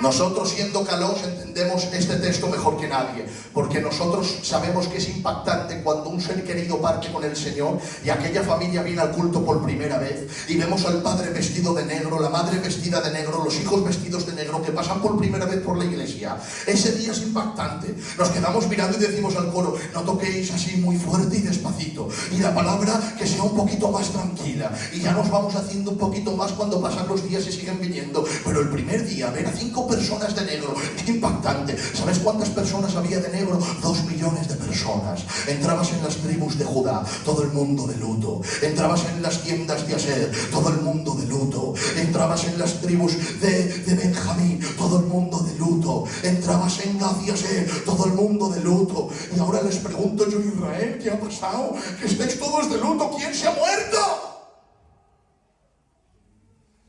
Nosotros, siendo Calós, entendemos este texto mejor que nadie, porque nosotros sabemos que es impactante cuando un ser querido parte con el Señor y aquella familia viene al culto por primera vez y vemos al padre vestido de negro, la madre vestida de negro, los hijos vestidos de negro, que pasan por primera vez por la iglesia. Ese día es impactante. Nos quedamos mirando y decimos al coro, no toquéis así muy fuerte y despacito, y la palabra que sea un poquito más tranquila, y ya nos vamos haciendo un poquito más cuando pasan los días y siguen viniendo. Pero el primer día ver a 5 personas de negro es impactante. ¿Sabes cuántas personas había de negro? 2 millones de personas. Entrabas en las tribus de Judá, todo el mundo de luto. Entrabas en las tiendas de Aser, todo el mundo de luto. Entrabas en las tribus de Benjamín, todo el mundo de luto. Entrabas en Gad y Aser, todo el mundo de luto. Y ahora les pregunto yo, Israel, ¿qué ha pasado? Que estáis todos de luto. ¿Quién se ha muerto?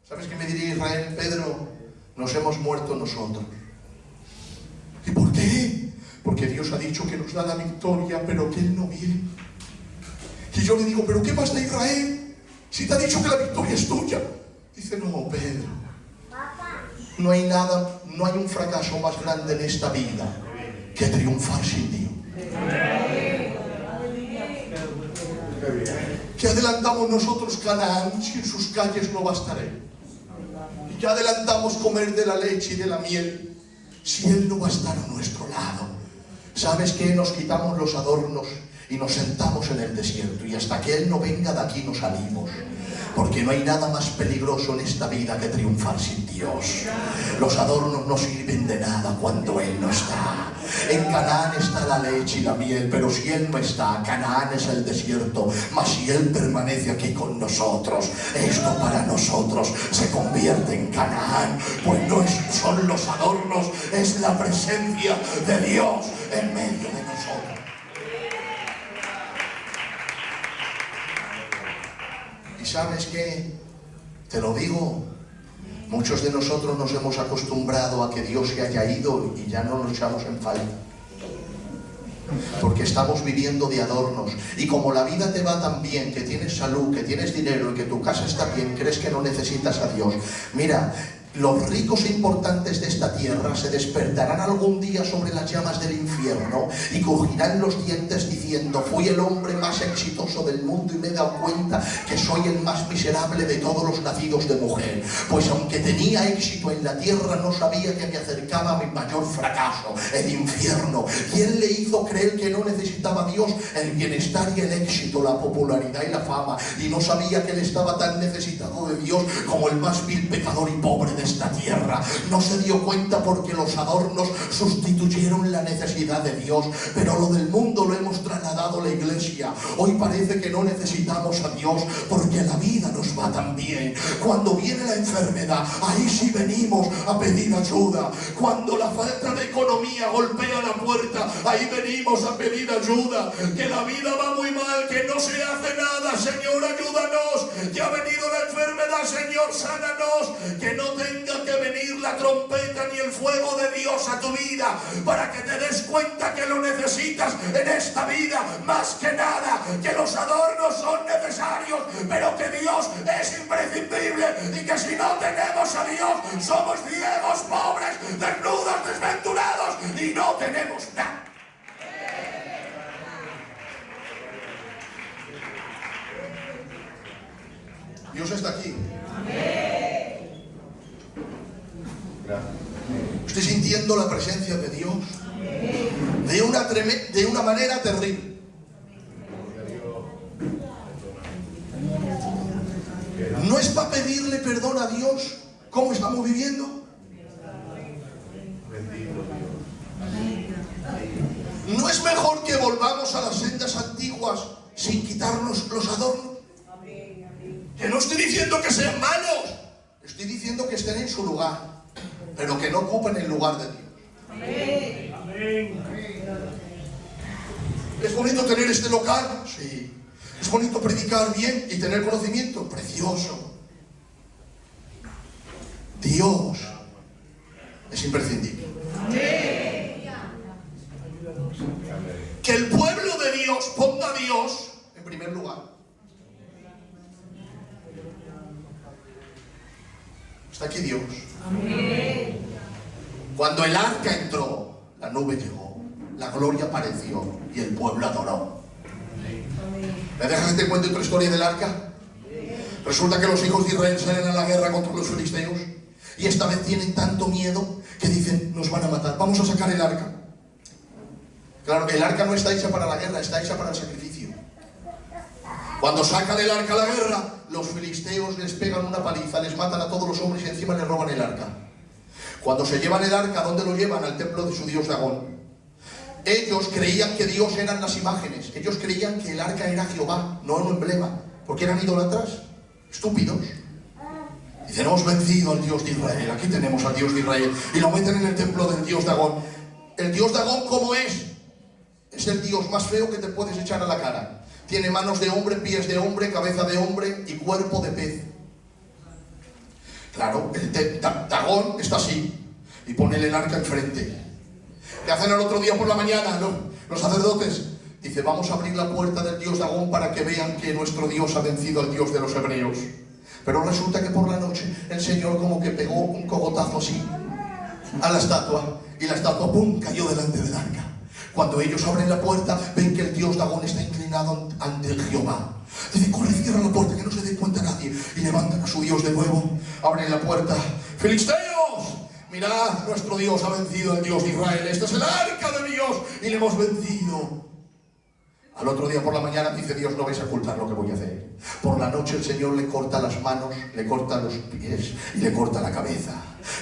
¿Sabes qué me diría Israel? Pedro, nos hemos muerto nosotros. ¿Y por qué? Porque Dios ha dicho que nos da la victoria, pero que Él no viene. Y yo le digo, ¿pero qué más da Israel? Si te ha dicho que la victoria es tuya. Dice, no, Pedro, no hay nada, no hay un fracaso más grande en esta vida que triunfar sin Dios. ¿Qué adelantamos nosotros Canaán si en sus calles no bastaré? ¿Qué adelantamos comer de la leche y de la miel si Él no va a estar a nuestro lado? ¿Sabes qué? Nos quitamos los adornos y nos sentamos en el desierto, y hasta que Él no venga de aquí no salimos, porque no hay nada más peligroso en esta vida que triunfar sin Dios. Los adornos no sirven de nada cuando Él no está. En Canaán está la leche y la miel, pero si Él no está, Canaán es el desierto. Mas si Él permanece aquí con nosotros, esto para nosotros se convierte en Canaán, pues no son los adornos, es la presencia de Dios en medio de nosotros. ¿Y sabes qué? Te lo digo, muchos de nosotros nos hemos acostumbrado a que Dios se haya ido y ya no nos echamos en falta, porque estamos viviendo de adornos. Y como la vida te va tan bien, que tienes salud, que tienes dinero y que tu casa está bien, crees que no necesitas a Dios. Mira, los ricos e importantes de esta tierra se despertarán algún día sobre las llamas del infierno y crujirán los dientes diciendo, fui el hombre más exitoso del mundo y me he dado cuenta que soy el más miserable de todos los nacidos de mujer. Pues aunque tenía éxito en la tierra, no sabía que me acercaba a mi mayor fracaso, el infierno. ¿Quién le hizo creer que no necesitaba a Dios? El bienestar y el éxito, la popularidad y la fama. Y no sabía que él estaba tan necesitado de Dios como el más vil pecador y pobre de esta tierra. No se dio cuenta porque los adornos sustituyeron la necesidad de Dios. Pero lo del mundo lo hemos trasladado a la iglesia. Hoy parece que no necesitamos a Dios porque la vida nos va tan bien. Cuando viene la enfermedad, ahí sí venimos a pedir ayuda. Cuando la falta de economía golpea la puerta, ahí venimos a pedir ayuda. Que la vida va muy mal, que no se hace nada, Señor, ayúdanos. Que ha venido la enfermedad, Señor, sánanos. Que no tenga que venir la trompeta ni el fuego de Dios a tu vida para que te des cuenta que lo necesitas en esta vida más que nada, que los adornos son necesarios, pero que Dios es imprescindible y que si no tenemos a Dios somos ciegos, pobres, desnudos, desventurados y no tenemos nada. Dios está aquí. Estoy sintiendo la presencia de Dios de una manera terrible. No es para pedirle perdón a Dios cómo estamos viviendo. No es mejor que volvamos a las sendas antiguas sin quitarnos los adornos. Que no estoy diciendo que sean malos, estoy diciendo que estén en su lugar, pero que no ocupen el lugar de Dios. Amén. ¿Es bonito tener este local? Sí. ¿Es bonito predicar bien y tener conocimiento? Precioso. Dios es imprescindible. que el pueblo de Dios ponga a Dios en primer lugar. Está aquí Dios. Amén. Cuando el arca entró, la nube llegó, la gloria apareció y el pueblo adoró. ¿Me dejas que te cuente otra historia del arca? Resulta que los hijos de Israel salen a la guerra contra los filisteos y esta vez tienen tanto miedo que dicen, nos van a matar, vamos a sacar el arca. Claro, el arca no está hecha para la guerra, está hecha para el sacrificio. Cuando sacan el arca a la guerra, los filisteos les pegan una paliza, les matan a todos los hombres y encima les roban el arca. Cuando se llevan el arca, ¿dónde lo llevan? Al templo de su dios Dagón. Ellos creían que Dios eran las imágenes, ellos creían que el arca era Jehová, no un emblema, porque eran idólatras, estúpidos. Dicen, hemos vencido al Dios de Israel, aquí tenemos al Dios de Israel, y lo meten en el templo del dios Dagón. ¿El dios Dagón cómo es? Es el dios más feo que te puedes echar a la cara. Tiene manos de hombre, pies de hombre, cabeza de hombre y cuerpo de pez. Claro, el Dagón está así y pone el arca enfrente. ¿Qué hacen al otro día por la mañana los sacerdotes? Dice, vamos a abrir la puerta del dios Dagón para que vean que nuestro Dios ha vencido al Dios de los hebreos. Pero resulta que por la noche el Señor como que pegó un cogotazo así a la estatua y la estatua ¡pum! Cayó delante del arca. Cuando ellos abren la puerta, ven que el dios Dagón está inclinado ante el Jehová. Dicen, corre, cierra la puerta, que no se dé cuenta nadie. Y levantan a su Dios de nuevo, abren la puerta. ¡Filisteos! Mirad, nuestro Dios ha vencido al Dios de Israel. Este es el arca de Dios y le hemos vencido. Al otro día por la mañana dice Dios, no vais a ocultar lo que voy a hacer. Por la noche el Señor le corta las manos, le corta los pies y le corta la cabeza.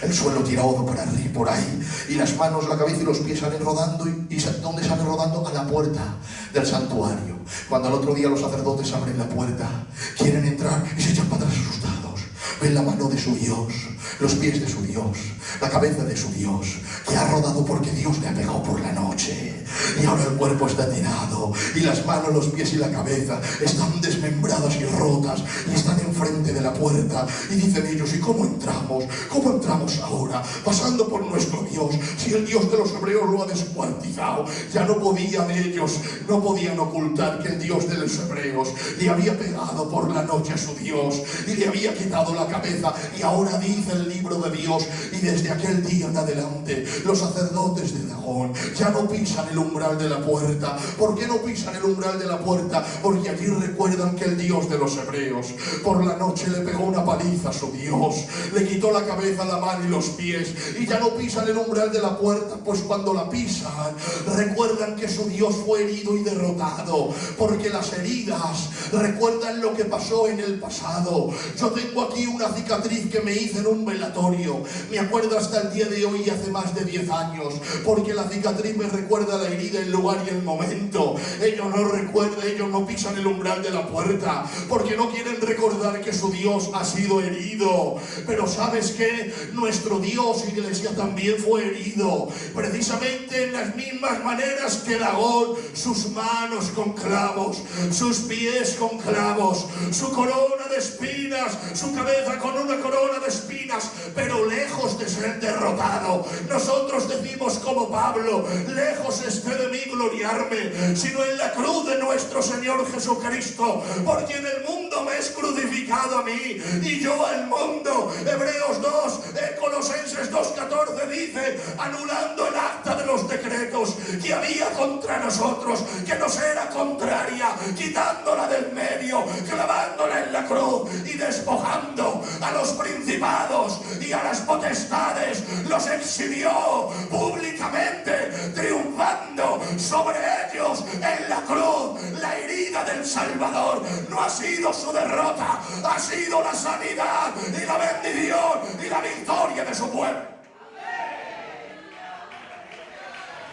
El suelo tirado para arriba, por ahí. Y las manos, la cabeza y los pies salen rodando. ¿Y dónde salen rodando? A la puerta del santuario. Cuando al otro día los sacerdotes abren la puerta, quieren entrar y se echan para atrás asustados. Ven la mano de su Dios, los pies de su Dios, la cabeza de su Dios, que ha rodado porque Dios le ha pegado por la noche. Y ahora el cuerpo está tirado, y las manos, los pies y la cabeza están desmembradas y rotas, y están enfrente de la puerta. Y dicen ellos, ¿y cómo entramos? ¿Cómo entramos ahora? Pasando por nuestro Dios, si el Dios de los hebreos lo ha descuartizado. Ya no podían ellos, no podían ocultar que el Dios de los hebreos le había pegado por la noche a su Dios, y le había quitado la cabeza. Y ahora dice el libro de Dios, y desde aquel día en adelante los sacerdotes de Dagón ya no pisan el umbral de la puerta. ¿Por qué no pisan el umbral de la puerta? Porque allí recuerdan que el Dios de los hebreos por la noche le pegó una paliza a su Dios, le quitó la cabeza, la mano y los pies, y ya no pisan el umbral de la puerta, pues cuando la pisan recuerdan que su Dios fue herido y derrotado, porque las heridas recuerdan lo que pasó en el pasado. Yo tengo aquí una cicatriz que me hice en un velatorio, me acuerdo hasta el día de hoy, hace más de 10 años, porque la cicatriz me recuerda la herida, el lugar y el momento. Ellos no recuerdan, ellos no pisan el umbral de la puerta, porque no quieren recordar que su Dios ha sido herido. Pero ¿sabes qué? Nuestro Dios, iglesia, también fue herido, precisamente en las mismas maneras que Dagón, sus manos con clavos, sus pies con clavos, su corona de espinas, su cabeza con una corona de espinas, pero lejos de ser derrotado. Nosotros decimos como Pablo, lejos esté de mí gloriarme, sino en la cruz de nuestro Señor Jesucristo, porque en el mundo me es crucificado a mí y yo al mundo. Hebreos 2, Colosenses 2:14 dice, anulando el acta de los decretos que había contra nosotros, que nos era contraria, quitándola del medio, clavándola en la cruz y despojando a los principados y a las potestades, los exhibió públicamente, triunfando sobre ellos en la cruz. La herida del Salvador no ha sido su derrota, ha sido la sanidad y la bendición y la victoria de su pueblo.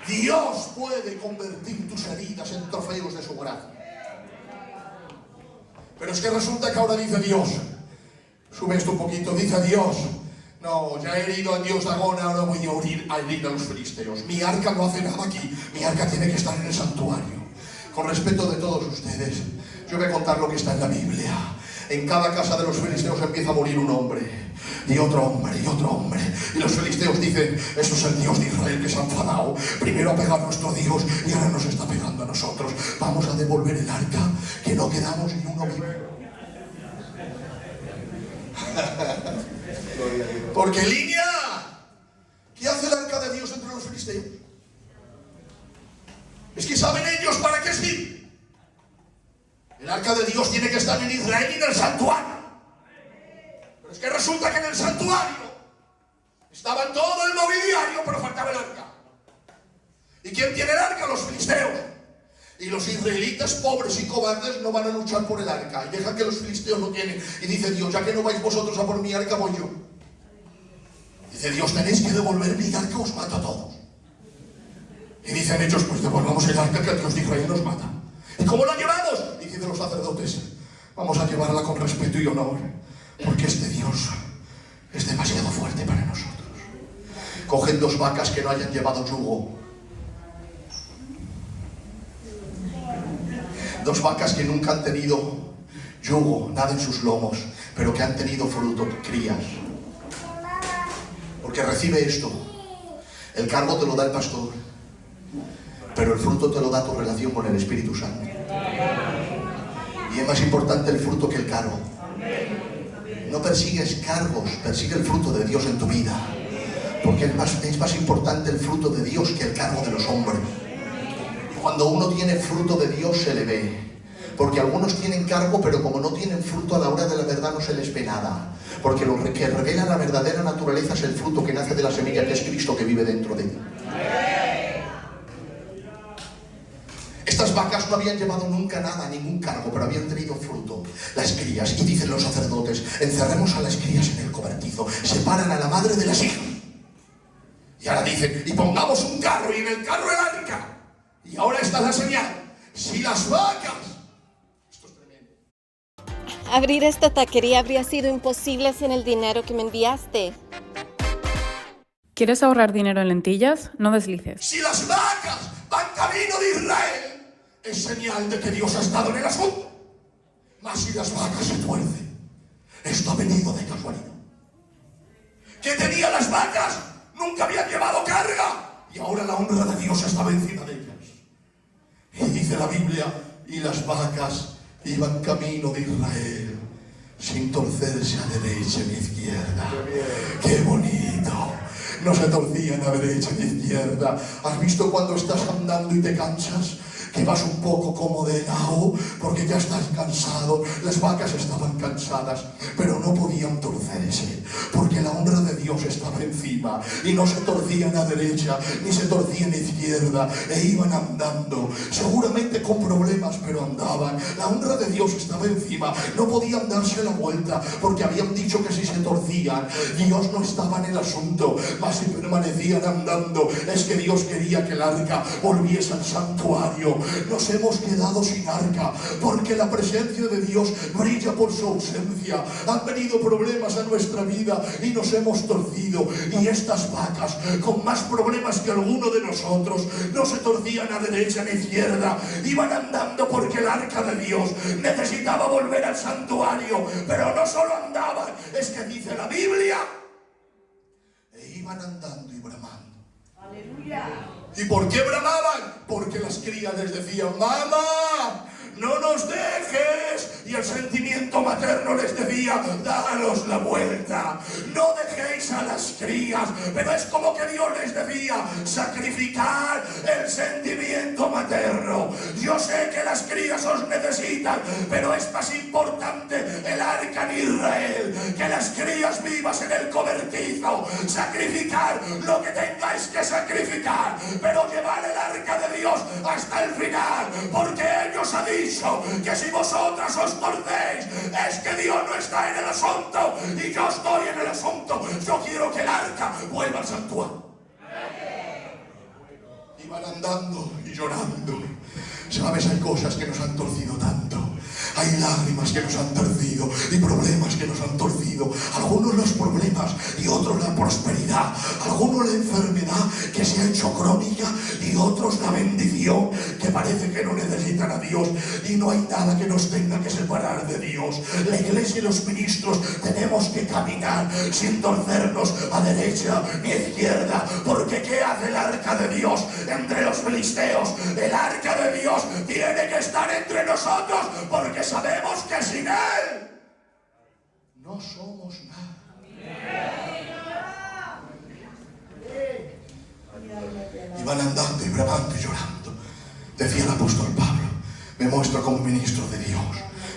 Dios puede convertir tus heridas en trofeos de su gracia. Pero es que resulta que ahora dice Dios, sube esto un poquito, dice Dios, no, ya he herido a Dios Dagón, ahora voy a herir a los filisteos. Mi arca no hace nada aquí, mi arca tiene que estar en el santuario. Con respeto de todos ustedes, yo voy a contar lo que está en la Biblia. En cada casa de los filisteos empieza a morir un hombre, y otro hombre, y otro hombre. Y los filisteos dicen, eso es el Dios de Israel que se ha enfadado. Primero ha pegado a nuestro Dios y ahora nos está pegando a nosotros. Vamos a devolver el arca, que no quedamos ni uno vivo. Porque línea, ¿qué hace el arca de Dios entre los filisteos? Es que saben ellos para qué sirve. El arca de Dios tiene que estar en Israel y en el santuario. Pero es que resulta que en el santuario estaba todo el mobiliario, pero faltaba el arca. ¿Y quién tiene el arca? Los filisteos. Y los israelitas pobres y cobardes no van a luchar por el arca y dejan que los filisteos lo tienen. Y dice Dios, ya que no vais vosotros a por mi arca, voy yo. Dice Dios, tenéis que devolver mi arca, os mato a todos. Y dicen ellos, pues devolvamos el arca, que el Dios de Israel nos mata. ¿Y cómo la llevamos? Y dicen los sacerdotes, vamos a llevarla con respeto y honor, porque este Dios es demasiado fuerte para nosotros. Cogen 2 vacas que no hayan llevado yugo. 2 vacas que nunca han tenido yugo, nada en sus lomos, pero que han tenido fruto, crías. Porque recibe esto. El cargo te lo da el pastor, pero el fruto te lo da tu relación con el Espíritu Santo. Y es más importante el fruto que el cargo. No persigues cargos, persigue el fruto de Dios en tu vida. Porque es más importante el fruto de Dios que el cargo de los hombres. Y cuando uno tiene fruto de Dios se le ve. Porque algunos tienen cargo, pero como no tienen fruto a la hora de la verdad no se les ve nada. Porque lo que revela la verdadera naturaleza es el fruto que nace de la semilla, que es Cristo, que vive dentro de ti. Estas vacas no habían llevado nunca nada, ningún cargo, pero habían tenido fruto, las crías. Y dicen los sacerdotes, encerremos a las crías en el cobertizo, separan a la madre de las hijas. Y ahora dicen, y pongamos un carro, y en el carro el arca. Y ahora está la señal. Si las vacas... Esto es tremendo. Abrir esta taquería habría sido imposible sin el dinero que me enviaste. ¿Quieres ahorrar dinero en lentillas? No deslices. Si las vacas van camino de Israel, es señal de que Dios ha estado en el asunto. Mas si las vacas se tuercen, esto ha venido de casualidad. ¿Qué tenían las vacas? Nunca habían llevado carga. Y ahora la honra de Dios estaba encima de ellas. Y dice la Biblia, y las vacas iban camino de Israel, sin torcerse a derecha ni izquierda. ¡Qué bonito! No se torcían a derecha ni izquierda. ¿Has visto cuando estás andando y te cansas? Que vas un poco como de lado, porque ya estás cansado. Las vacas estaban cansadas, pero no podían torcerse, porque la honra de Dios estaba encima, y no se torcían a derecha, ni se torcían a izquierda, e iban andando, seguramente con problemas, pero andaban. La honra de Dios estaba encima, no podían darse la vuelta, porque habían dicho que si se torcían, Dios no estaba en el asunto, mas si permanecían andando, es que Dios quería que el arca volviese al santuario. Nos hemos quedado sin arca porque la presencia de Dios brilla por su ausencia. Han venido problemas a nuestra vida y nos hemos torcido, y estas vacas, con más problemas que alguno de nosotros, no se torcían a derecha ni izquierda, iban andando porque el arca de Dios necesitaba volver al santuario. Pero no solo andaban, es que dice la Biblia, e iban andando y bramando. ¡Aleluya! ¿Y por qué bramaban? Porque las crías les decían, ¡mamá! ¡No nos dejes! Y el sentimiento materno les decía, daros la vuelta, no dejéis a las crías. Pero es como que Dios les decía, sacrificar el sentimiento materno. Yo sé que las crías os necesitan, pero es más importante el arca en Israel, que las crías vivas en el cobertizo. Sacrificar lo que tengáis que sacrificar, pero llevar el arca de Dios hasta el final, porque ellos han dicho que si vosotras os torcéis, es que Dios no está en el asunto, y yo estoy en el asunto. Yo quiero que el arca vuelva al santuario. Iban andando y llorando. Sabes, hay cosas que nos han torcido tanto Hay lágrimas que nos han torcido y problemas que nos han torcido. Algunos los problemas y otros la prosperidad. Algunos la enfermedad que se ha hecho crónica y otros la bendición que parece que no necesitan a Dios. Y no hay nada que nos tenga que separar de Dios. La iglesia y los ministros tenemos que caminar sin torcernos a derecha ni a izquierda. Porque ¿qué hace el arca de Dios entre los filisteos? El arca de Dios tiene que estar entre nosotros, porque sabemos que sin Él no somos nada. Iban andando y bramando y llorando. Decía el apóstol Pablo: me muestro como ministro de Dios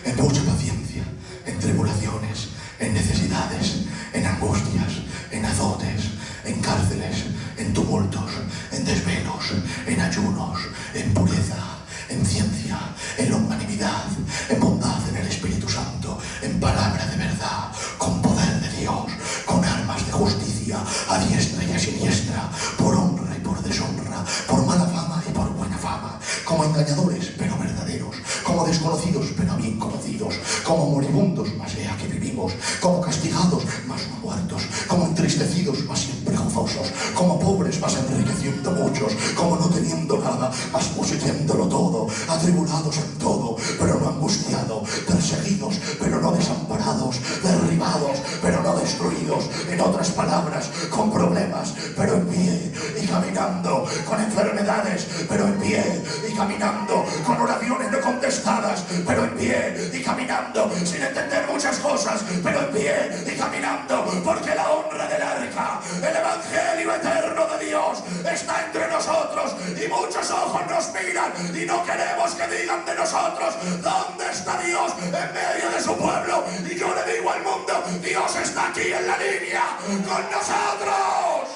en mucha paciencia, en tribulaciones, en necesidades, en angustias, en azotes, en cárceles, en tumultos, en desvelos, en ayunos, en pureza, en ciencia, en longanimidad, en bondad en el Espíritu Santo, en palabra de verdad, con poder de Dios, con armas de justicia, a diestra y a siniestra, por honra y por deshonra, por mala fama y por buena fama, como engañadores pero verdaderos, como desconocidos pero bien conocidos, como moribundos mas he aquí vivimos, como castigados mas no muertos, como entristecidos mas siempre gozosos, como pobres mas enriqueciendo muchos, como no teniendo nada mas poseyéndolo todo, atribulados en todo pero no angustiados, perseguidos pero no desamparados, derribados pero no destruidos, en otras palabras, con problemas pero en pie y caminando, con enfermedades pero en pie y caminando, con oraciones no contestadas pero en pie y caminando, sin entender muchas cosas pero en pie y caminando, porque la honra del arca, el evangelio eterno de Dios está entre nosotros y muchos ojos nos miran y no queremos que digan de nosotros: ¿dónde está Dios en medio de su pueblo? Y yo le digo al mundo: Dios está aquí en la línea con nosotros.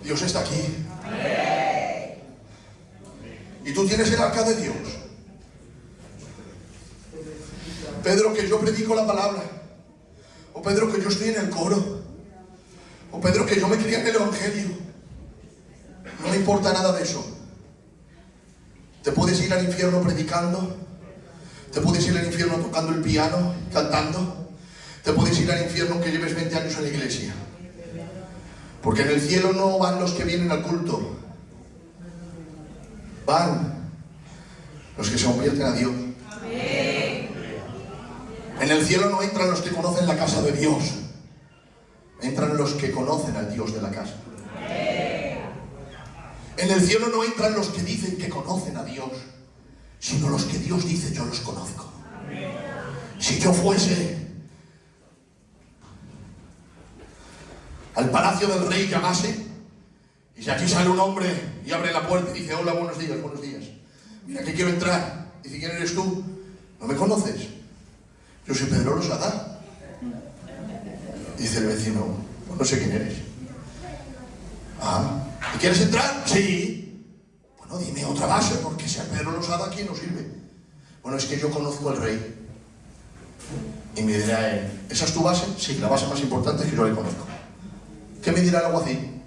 Dios está aquí. Y tú tienes el arca de Dios. Pedro, que yo predico la palabra. O Pedro, que yo estoy en el coro. O Pedro, que yo me crié en el evangelio. No me importa nada de eso. Te puedes ir al infierno predicando. Te puedes ir al infierno tocando el piano, cantando. Te puedes ir al infierno que lleves 20 años en la iglesia. Porque en el cielo no van los que vienen al culto. Van los que se convierten a Dios. En el cielo no entran los que conocen la casa de Dios. Entran los que conocen al Dios de la casa. En el cielo no entran los que dicen que conocen a Dios, sino los que Dios dice: yo los conozco. Si yo fuese al palacio del rey, llamase, y si aquí sale un hombre y abre la puerta y dice: hola, buenos días, mira que quiero entrar. Dice: ¿quién eres tú? ¿No me conoces? Yo soy Pedro Losada. Dice el vecino: pues no sé quién eres. Ah, ¿y quieres entrar? Sí. Bueno, dime otra base, porque si a Pedro Losada aquí no sirve. Bueno, es que yo conozco al rey. Y me dirá él: ¿esa es tu base? Sí, la base más importante es que yo le conozco. ¿Qué me dirá el alguacil?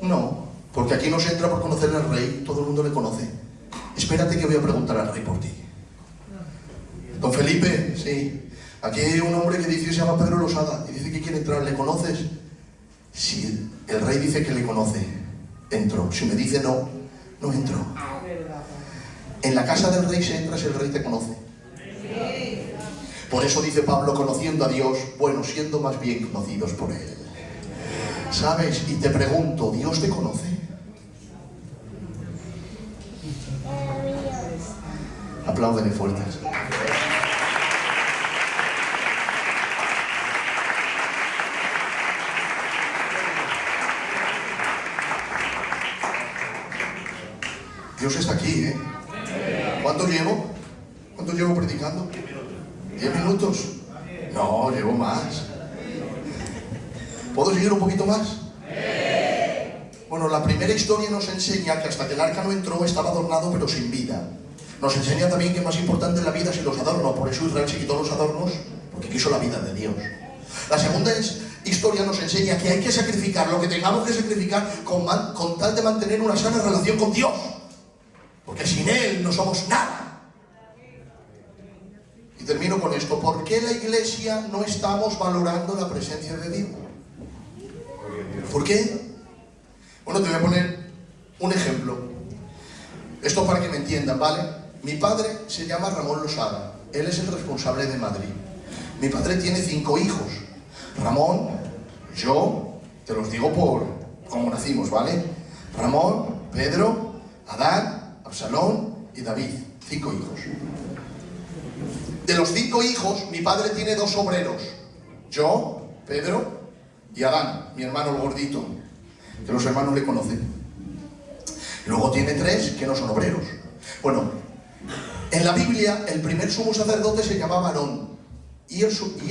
No, porque aquí no se entra por conocer al rey, todo el mundo le conoce. Espérate que voy a preguntar al rey por ti. Don Felipe, sí. Aquí hay un hombre que dice que se llama Pedro Losada y dice que quiere entrar. ¿Le conoces? Si el rey dice que le conoce, entro. Si me dice no, no entro. En la casa del rey se entra si el rey te conoce. Por eso dice Pablo: conociendo a Dios, bueno, siendo más bien conocidos por Él. ¿Sabes? Y te pregunto: ¿Dios te conoce? Apláudele fuertes. Dios está aquí, ¿eh? ¿Cuánto llevo? ¿Cuánto llevo predicando? 10 minutos. No, llevo más. ¿Puedo seguir un poquito más? Bueno, la primera historia nos enseña que hasta que el arca no entró estaba adornado pero sin vida. Nos enseña también que más importante en la vida es los adornos. Por eso Israel se quitó los adornos, porque quiso la vida de Dios. La segunda historia nos enseña que hay que sacrificar lo que tengamos que sacrificar con tal de mantener una sana relación con Dios. Porque sin Él no somos nada. Y termino con esto. ¿Por qué la iglesia no estamos valorando la presencia de Dios? ¿Por qué? Bueno, te voy a poner un ejemplo. Esto para que me entiendan, ¿vale? Mi padre se llama Ramón Losada. Él es el responsable de Madrid. Mi padre tiene 5 hijos. Ramón, yo, te los digo por cómo nacimos, ¿vale? Ramón, Pedro, Adán, Absalón y David. 5 hijos. De los 5 hijos, mi padre tiene 2 obreros. Yo, Pedro y Adán, mi hermano el gordito, que los hermanos le conocen. Luego tiene 3 que no son obreros. Bueno, en la Biblia el primer sumo sacerdote se llamaba Aarón. Y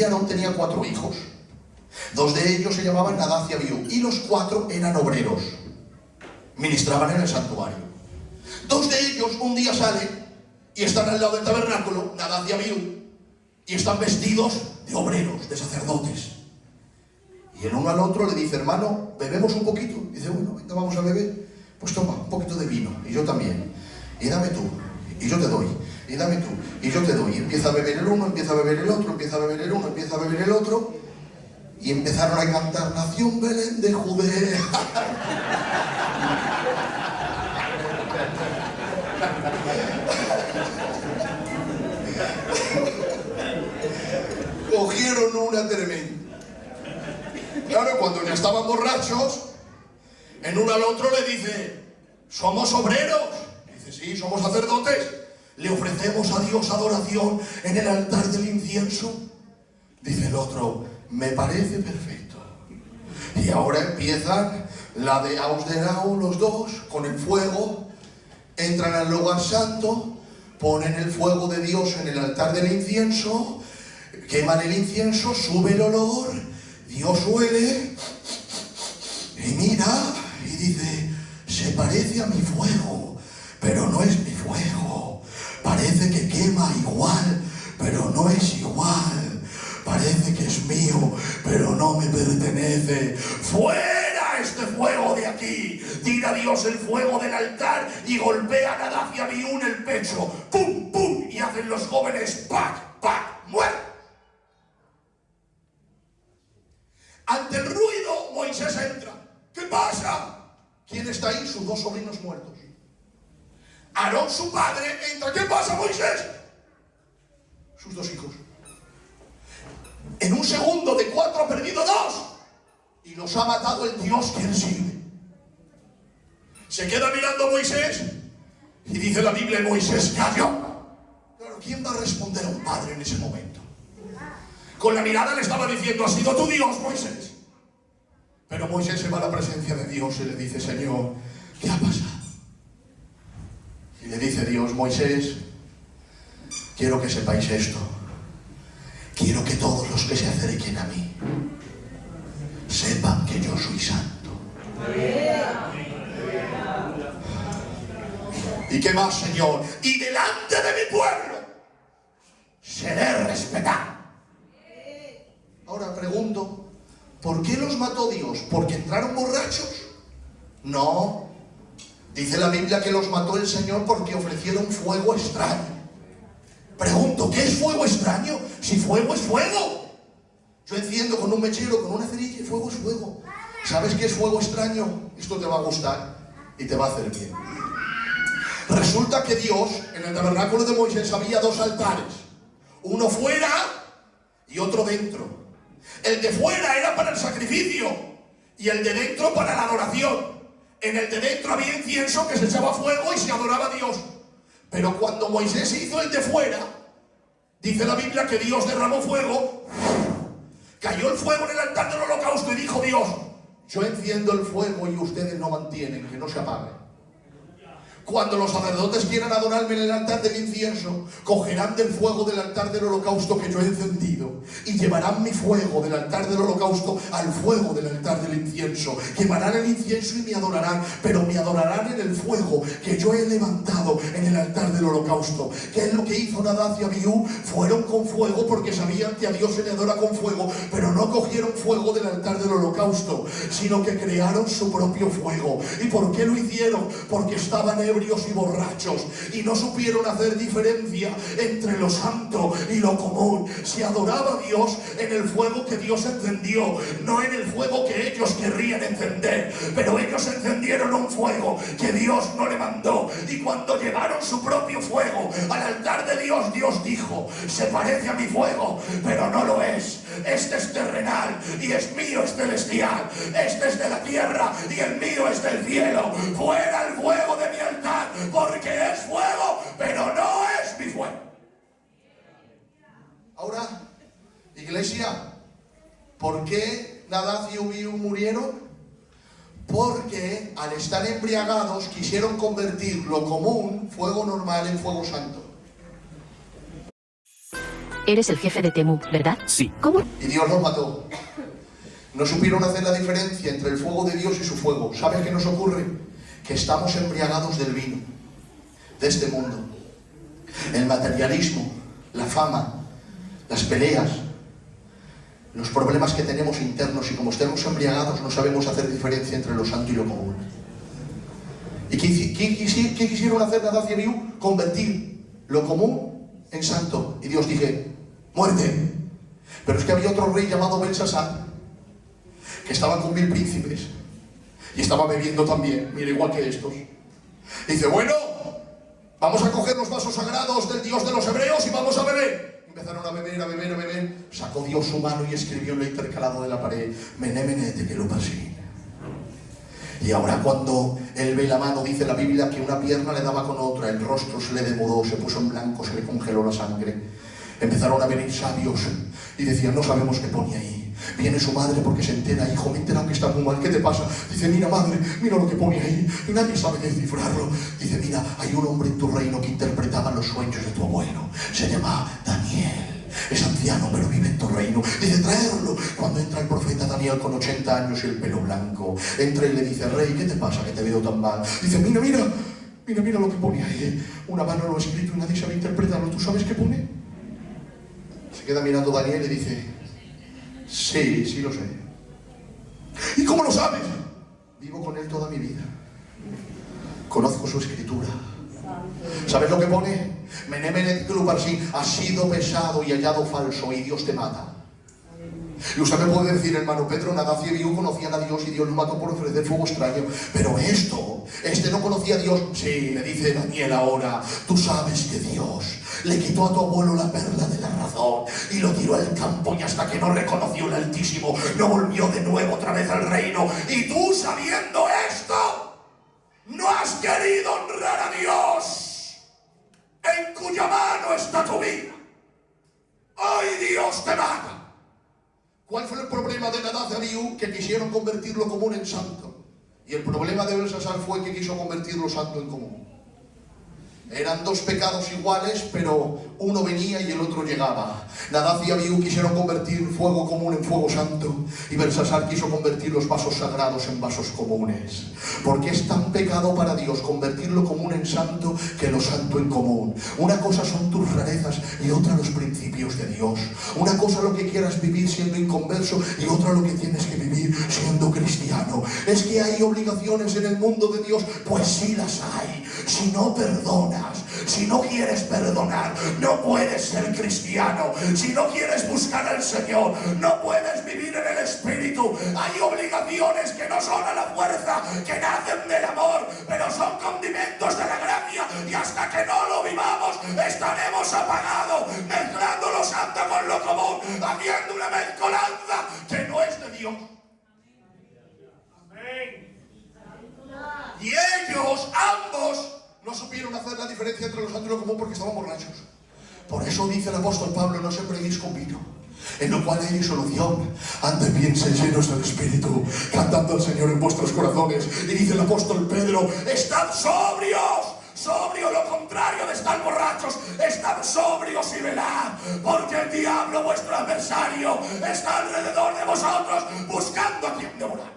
Aarón tenía 4 hijos. 2 de ellos se llamaban Nadab y Abiú. Y los 4 eran obreros. Ministraban en el santuario. 2 de ellos un día salen y están al lado del tabernáculo, Nadab y Abiú, y están vestidos de obreros, de sacerdotes. Y el uno al otro le dice: hermano, ¿bebemos un poquito? Y dice: bueno, venga, vamos a beber. Pues toma, un poquito de vino, y yo también. Y dame tú, y yo te doy. Y dame tú, y yo te doy. Y empieza a beber el uno, empieza a beber el otro, empieza a beber el uno, empieza a beber el otro. Y empezaron a cantar: Nación Belén de Judea. Cogieron una tremenda. Claro, cuando ya estaban borrachos, en uno al otro le dice: somos obreros. Dice: sí, somos sacerdotes. Le ofrecemos a Dios adoración en el altar del incienso. Dice el otro: me parece perfecto. Y ahora empiezan la de Aus de Nau, los dos, con el fuego. Entran al lugar santo, ponen el fuego de Dios en el altar del incienso, queman el incienso, sube el olor, Dios huele y mira y dice: se parece a mi fuego, pero no es mi fuego. Parece que quema igual, pero no es igual. Parece que es mío, pero no me pertenece. ¡Fuera este fuego de aquí! Tira Dios el fuego del altar y golpea a Nadab y Abiú en el pecho. ¡Pum, pum! Y hacen los jóvenes ¡pac, pac! ¡Muertos! Ante el ruido, Moisés entra. ¿Qué pasa? ¿Quién está ahí? Sus 2 sobrinos muertos. Aarón, su padre, entra. ¿Qué pasa, Moisés? Sus 2 hijos. En un segundo de 4 ha perdido 2. Y los ha matado el Dios que él sirve. Se queda mirando a Moisés y dice la Biblia: Moisés cayó. Claro, ¿quién va a responder a un padre en ese momento? Con la mirada le estaba diciendo: ha sido tu Dios, Moisés. Pero Moisés se va a la presencia de Dios y le dice: Señor, ¿qué ha pasado? Y le dice Dios: Moisés, quiero que sepáis esto. Quiero que todos los que se acerquen a mí sepan que yo soy santo. ¿Y qué más, Señor? Y delante de mi pueblo seré respetado. Ahora pregunto: ¿por qué los mató Dios? ¿Porque entraron borrachos? No. Dice la Biblia que los mató el Señor porque ofrecieron fuego extraño. Pregunto: ¿qué es fuego extraño? Si fuego es fuego. Yo enciendo con un mechero, con una cerilla, y fuego es fuego. ¿Sabes qué es fuego extraño? Esto te va a gustar y te va a hacer bien. Resulta que Dios, en el tabernáculo de Moisés, había 2 altares. Uno fuera y otro dentro. El de fuera era para el sacrificio y el de dentro para la adoración. En el de dentro había incienso que se echaba fuego y se adoraba a Dios. Pero cuando Moisés hizo el de fuera, dice la Biblia que Dios derramó fuego, cayó el fuego en el altar del holocausto y dijo Dios: yo enciendo el fuego y ustedes no mantienen, que no se apague. Cuando los sacerdotes quieran adorarme en el altar del incienso, cogerán del fuego del altar del holocausto que yo he encendido y llevarán mi fuego del altar del holocausto al fuego del altar del incienso. Quemarán el incienso y me adorarán, pero me adorarán en el fuego que yo he levantado en el altar del holocausto. ¿Qué es lo que hizo Nadab y Abiú? Fueron con fuego porque sabían que a Dios se le adora con fuego, pero no cogieron fuego del altar del holocausto, sino que crearon su propio fuego. ¿Y por qué lo hicieron? Porque estaban ebrios y borrachos y no supieron hacer diferencia entre lo santo y lo común. Se adoraba a Dios en el fuego que Dios encendió, no en el fuego que ellos querrían encender. Pero ellos encendieron un fuego que Dios no le mandó, y cuando llevaron su propio fuego al altar de Dios, Dios dijo: se parece a mi fuego, pero no lo es. Este es terrenal y es mío, es celestial. Este es de la tierra y el mío es del cielo. Fuera el fuego de mi altar, porque es fuego, pero no es mi fuego. Ahora, iglesia, ¿por qué Nadab y Abiú murieron? Porque al estar embriagados quisieron convertir lo común, fuego normal, en fuego santo. Eres el jefe de Temu, ¿verdad? Sí. ¿Cómo? Y Dios los mató. No supieron hacer la diferencia entre el fuego de Dios y su fuego. ¿Sabes qué nos ocurre? Que estamos embriagados del vino, de este mundo. El materialismo, la fama, las peleas, los problemas que tenemos internos, y como estemos embriagados no sabemos hacer diferencia entre lo santo y lo común. ¿Y qué quisieron hacer Nadab y Abiú? Convertir lo común en santo. Y Dios dije: muerte. Pero es que había otro rey llamado Belsasar, que estaba con 1000 príncipes y estaba bebiendo también, mira, igual que estos. Dice: bueno, vamos a coger los vasos sagrados del Dios de los hebreos y vamos a beber. Empezaron a beber, a beber, a beber. Sacó Dios su mano y escribió en el intercalado de la pared: Mené, mené, tekelupasín. Y ahora cuando él ve la mano, dice la Biblia que una pierna le daba con otra, el rostro se le demudó, se puso en blanco, se le congeló la sangre. Empezaron a venir sabios y decían: no sabemos qué pone ahí. Viene su madre porque se entera: hijo, me he enterado que está muy mal, ¿qué te pasa? Dice: mira, madre, mira lo que pone ahí. Y nadie sabe descifrarlo. Dice: mira, hay un hombre en tu reino que interpretaba los sueños de tu abuelo. Se llama Daniel. Es anciano, pero vive en tu reino. Dice: traerlo. Cuando entra el profeta Daniel con 80 años y el pelo blanco, entra y le dice: rey, ¿qué te pasa que te veo tan mal? Dice: mira, mira, mira, mira lo que pone ahí. Una mano lo ha escrito y nadie sabe interpretarlo. ¿Tú sabes qué pone? Se queda mirando Daniel y dice: sí, sí lo sé. ¿Y cómo lo sabes? Vivo con él toda mi vida. Conozco su escritura. ¿Sabes lo que pone? Mené, mené, tekelupasín, has sido pesado y hallado falso, y Dios te mata. Y usted me puede decir: hermano Pedro, Nadab y Abiú conocían a Dios y Dios lo mató por ofrecer fuego extraño. Pero este no conocía a Dios. Sí, le dice Daniel ahora: tú sabes que Dios le quitó a tu abuelo la perla de la razón y lo tiró al campo, y hasta que no reconoció el Altísimo no volvió de nuevo otra vez al reino. Y tú, sabiendo esto, no has querido honrar a Dios, en cuya mano está tu vida. Hoy Dios te mata. ¿Cuál fue el problema de Nadab y Abiú? Que quisieron convertir lo común en santo. Y el problema de Belsasar fue que quiso convertir lo santo en común. Eran dos pecados iguales, pero uno venía y el otro llegaba. Nadab y Abiú quisieron convertir fuego común en fuego santo, y Belsasar quiso convertir los vasos sagrados en vasos comunes. Porque es tan pecado para Dios convertir lo común en santo que lo santo en común. Una cosa son tus rarezas y otra los principios de Dios. Una cosa lo que quieras vivir siendo inconverso y otra lo que tienes que vivir siendo cristiano. Es que hay obligaciones en el mundo de Dios, pues sí las hay. Si no perdonas, si no quieres perdonar, no puedes ser cristiano. Si no quieres buscar al Señor, no puedes vivir en el Espíritu. Hay obligaciones que no son a la fuerza, que nacen del amor, pero son condimentos de la gracia, y hasta que no lo vivamos estaremos apagados, mezclando lo santo con lo común, haciendo una mezcolanza que no es de Dios. Y ellos, ambos, no supieron hacer la diferencia entre lo santo y lo común porque estaban borrachos. Por eso dice el apóstol Pablo: no se embriaguéis con vino, en lo cual hay disolución. Antes bien, sed llenos del Espíritu, cantando al Señor en vuestros corazones. Y dice el apóstol Pedro: estad sobrios sobrio, lo contrario de estar borrachos, estar sobrios y velad, porque el diablo, vuestro adversario, está alrededor de vosotros buscando a quien devorar.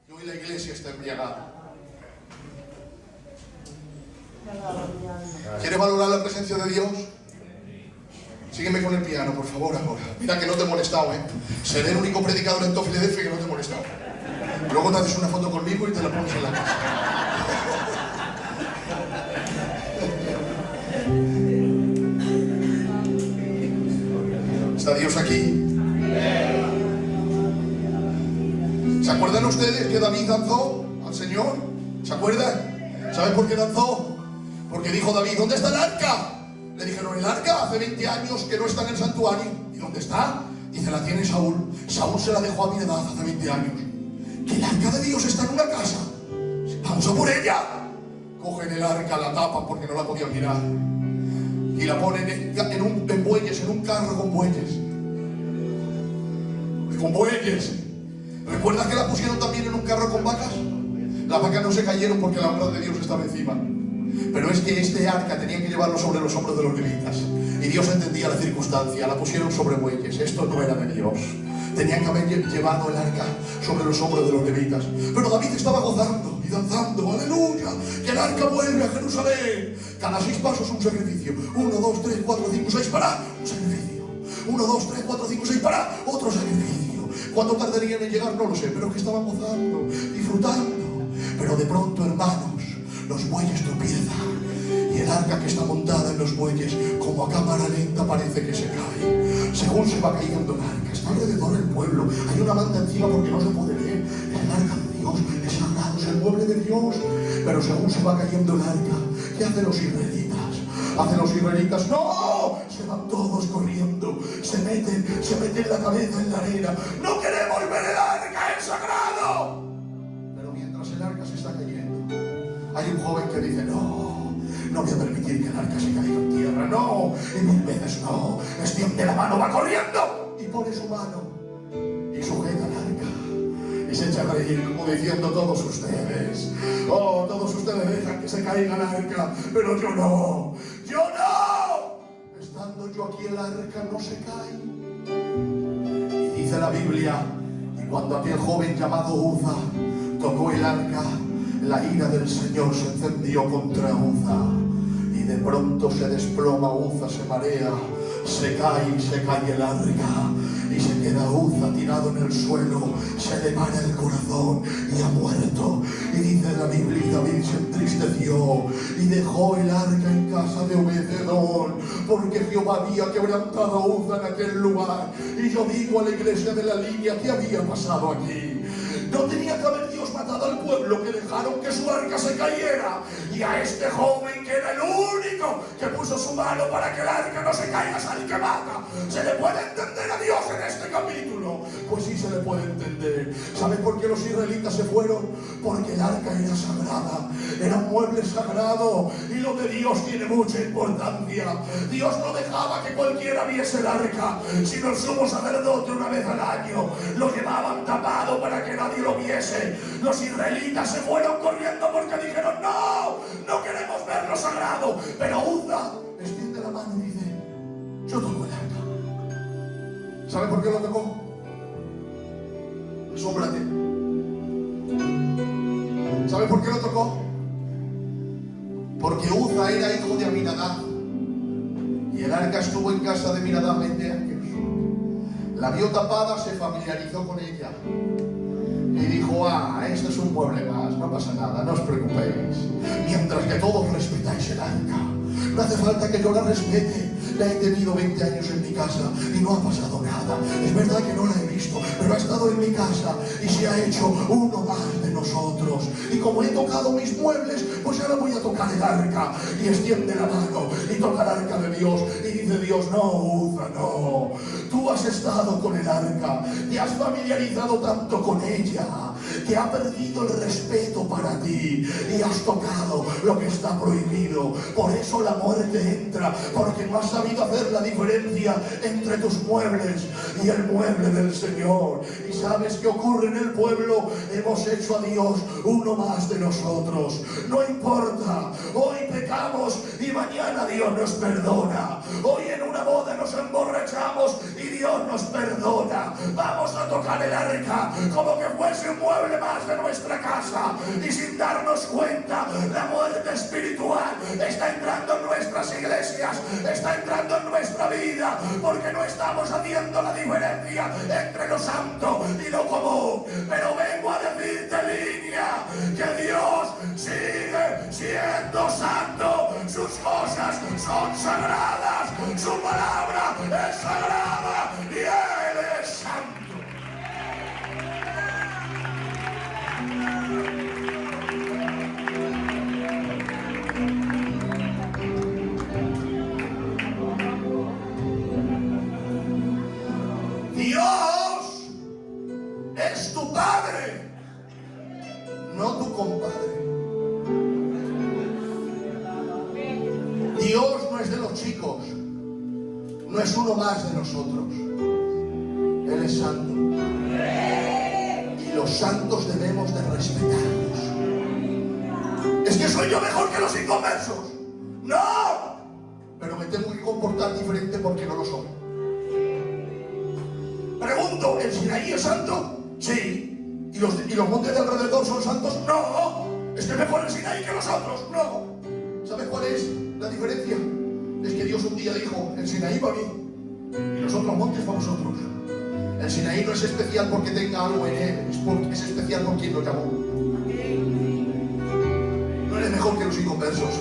Y hoy la iglesia está embriagada. ¿Quieres valorar la presencia de Dios? Sígueme con el piano, por favor, ahora. Mira que no te he molestado, ¿eh? Seré el único predicador en todo Filadelfia que no te he molestado. Luego te haces una foto conmigo y te la pones en la casa. ¿Está Dios aquí? ¿Se acuerdan ustedes que David danzó al Señor? ¿Se acuerdan? ¿Saben por qué danzó? Porque dijo David, ¿dónde está el arca? Le dijeron, el arca hace 20 años que no está en el santuario. ¿Y dónde está? Dice, la tiene Saúl. Saúl se la dejó a Abinadab hace 20 años. Que el arca de Dios está en una casa. Vamos a por ella. Cogen el arca, la tapan porque no la podían mirar. Y la ponen en bueyes, en un carro con bueyes. Con bueyes. ¿Recuerdas que la pusieron también en un carro con vacas? Las vacas no se cayeron porque la obra de Dios estaba encima. Pero es que este arca tenía que llevarlo sobre los hombros de los levitas. Y Dios entendía la circunstancia, la pusieron sobre bueyes. Esto no era de Dios. Tenían que haber llevado el arca sobre los hombros de los levitas. Pero David estaba gozando y danzando. ¡Aleluya! Que el arca vuelve a Jerusalén. Cada 6 pasos un sacrificio. 1, 2, 3, 4, 5, 6 para un sacrificio. 1, 2, 3, 4, 5, 6 para otro sacrificio. ¿Cuánto tardarían en llegar? No lo sé. Pero que estaban gozando, disfrutando. Pero de pronto, hermanos, los bueyes tropiezan y el arca que está montada en los bueyes, como a cámara lenta, parece que se cae. Según se va cayendo el arca, está alrededor del pueblo, hay una manta encima porque no se puede ver. El arca de Dios es sagrado, es el mueble de Dios. Pero según se va cayendo el arca, ¿qué hacen los israelitas? Hacen los israelitas, ¡no! Se van todos corriendo, se meten la cabeza en la arena. ¡No queremos ver el arca, es sagrado! Pero mientras el arca se está cayendo, hay un joven que dice, no voy a permitir que el arca se caiga en tierra, no, y 1000 veces no, extiende la mano, va corriendo, y pone su mano, y sujeta el arca, y se echa a reír como diciendo, todos ustedes dejan que se caiga el arca, pero yo no, estando yo aquí el arca no se cae. Y dice la Biblia, y cuando aquel joven llamado Uza tocó el arca, la ira del Señor se encendió contra Uza, y de pronto se desploma Uza, se marea, se cae el arca, y se queda Uza tirado en el suelo, se le para el corazón y ha muerto. Y dice la Biblia, y David se entristeció y dejó el arca en casa de Obed-edom, porque Jehová había quebrantado a Uza en aquel lugar. Y yo digo a la iglesia de la línea, ¿qué había pasado aquí? No tenía que haber Dios matado al pueblo que dejaron que su arca se cayera. Y a este joven, que era el único que puso su mano para que el arca no se caiga, es al que mata. ¿Se le puede entender a Dios en este capítulo? Pues sí se le puede entender. ¿Sabes por qué los israelitas se fueron? Porque el arca era sagrada, era un mueble sagrado, y lo de Dios tiene mucha importancia. Dios no dejaba que cualquiera viese el arca, sino el sumo sacerdote una vez al año lo llevaban tapado para que nadie lo viese. Los israelitas se fueron corriendo porque dijeron, no queremos ver lo sagrado. Pero Uza extiende la mano y dice, yo toco el arca. ¿Sabe por qué lo tocó? Asómbrate. ¿Sabe por qué lo tocó? Porque Uza era hijo de Abinadab, y el arca estuvo en casa de Abinadab 20 años. La vio tapada, se familiarizó con ella y dijo, este es un mueble más, no pasa nada, no os preocupéis. Mientras que todos respetáis el arca, no hace falta que yo la respete. La he tenido 20 años en mi casa y no ha pasado nada. Es verdad que no la he visto, pero ha estado en mi casa y se ha hecho uno más de nosotros. Y como he tocado mis muebles, pues ahora voy a tocar el arca. Y extiende la mano y toca el arca de Dios. Y dice Dios, no, Uza, no. Tú has estado con el arca, te has familiarizado tanto con ella, que ha perdido el respeto para ti y has tocado lo que está prohibido. Por eso la muerte entra, porque no has sabido sabido hacer la diferencia entre tus muebles y el mueble del Señor. ¿Y sabes qué ocurre en el pueblo? Hemos hecho a Dios uno más de nosotros. No importa, hoy pecamos y mañana Dios nos perdona. Hoy en una boda nos emborrachamos y Dios nos perdona. Vamos a tocar el arca como que fuese un mueble más de nuestra casa, y sin darnos cuenta la muerte espiritual está entrando en nuestras iglesias, está entrando en nuestra vida, porque no estamos haciendo la diferencia entre lo santo y lo común. Pero vengo a decirte, línea, que Dios sigue siendo santo, sus cosas son sagradas, su palabra es sagrada y Él es santo. Dios es tu padre, no tu compadre. Dios no es de los chicos, no es uno más de nosotros. Él es santo. Y los santos debemos de respetarlos. ¿Es que soy yo mejor que los inconversos? ¡No! Pero me tengo que comportar diferente porque no lo soy. Pregunto, ¿el Sinaí es santo? Sí. ¿Y los montes de alrededor son santos? No. ¿Es que mejor el Sinaí que los otros? No. ¿Sabes cuál es la diferencia? Es que Dios un día dijo, el Sinaí para mí y los otros montes para vosotros. El Sinaí no es especial porque tenga algo en él, es especial por quien lo llamó. No eres mejor que los inconversos,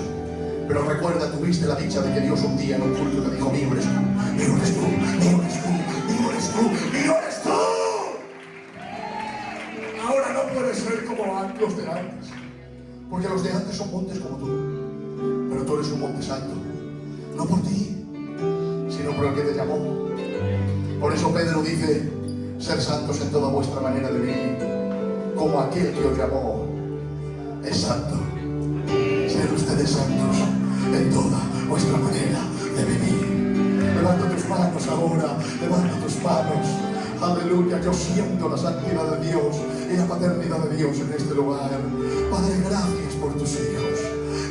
pero recuerda, tuviste la dicha de que Dios un día en un culto te dijo, mío eres tú, mío eres tú, mío eres tú, mío eres tú, mío eres tú. Ahora no puedes ser como los de antes, porque los de antes son montes como tú, pero tú eres un monte santo, no por ti, sino por el que te llamó. Por eso Pedro dice, ser santos en toda vuestra manera de vivir, como aquel que os llamó es santo. Ser ustedes santos en toda vuestra manera de vivir. Levanta tus manos ahora, levanta tus manos. Aleluya, yo siento la santidad de Dios y la paternidad de Dios en este lugar. Padre, gracias por tus hijos,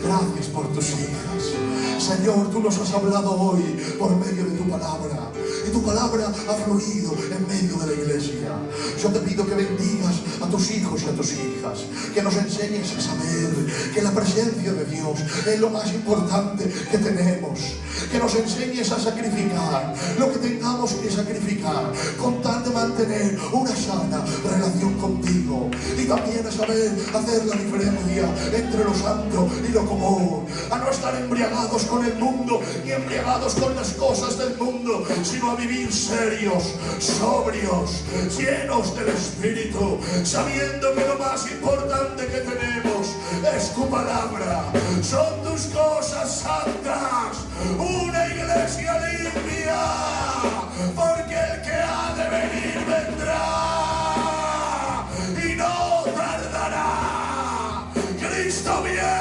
gracias por tus hijas. Señor, tú nos has hablado hoy por medio de tu palabra. Y tu palabra ha fluido en medio de la iglesia. Yo te pido que bendigas a tus hijos y a tus hijas, que nos enseñes a saber que la presencia de Dios es lo más importante que tenemos, que nos enseñes a sacrificar lo que tengamos que sacrificar con tal de mantener una sana relación contigo, y también a saber hacer la diferencia entre lo santo y lo común, a no estar embriagados con el mundo ni embriagados con las cosas del mundo, sino a vivir serios, sobrios, llenos del Espíritu, sabiendo que lo más importante que tenemos es tu palabra, son tus cosas santas, una iglesia limpia, porque el que ha de venir vendrá y no tardará. Cristo viene.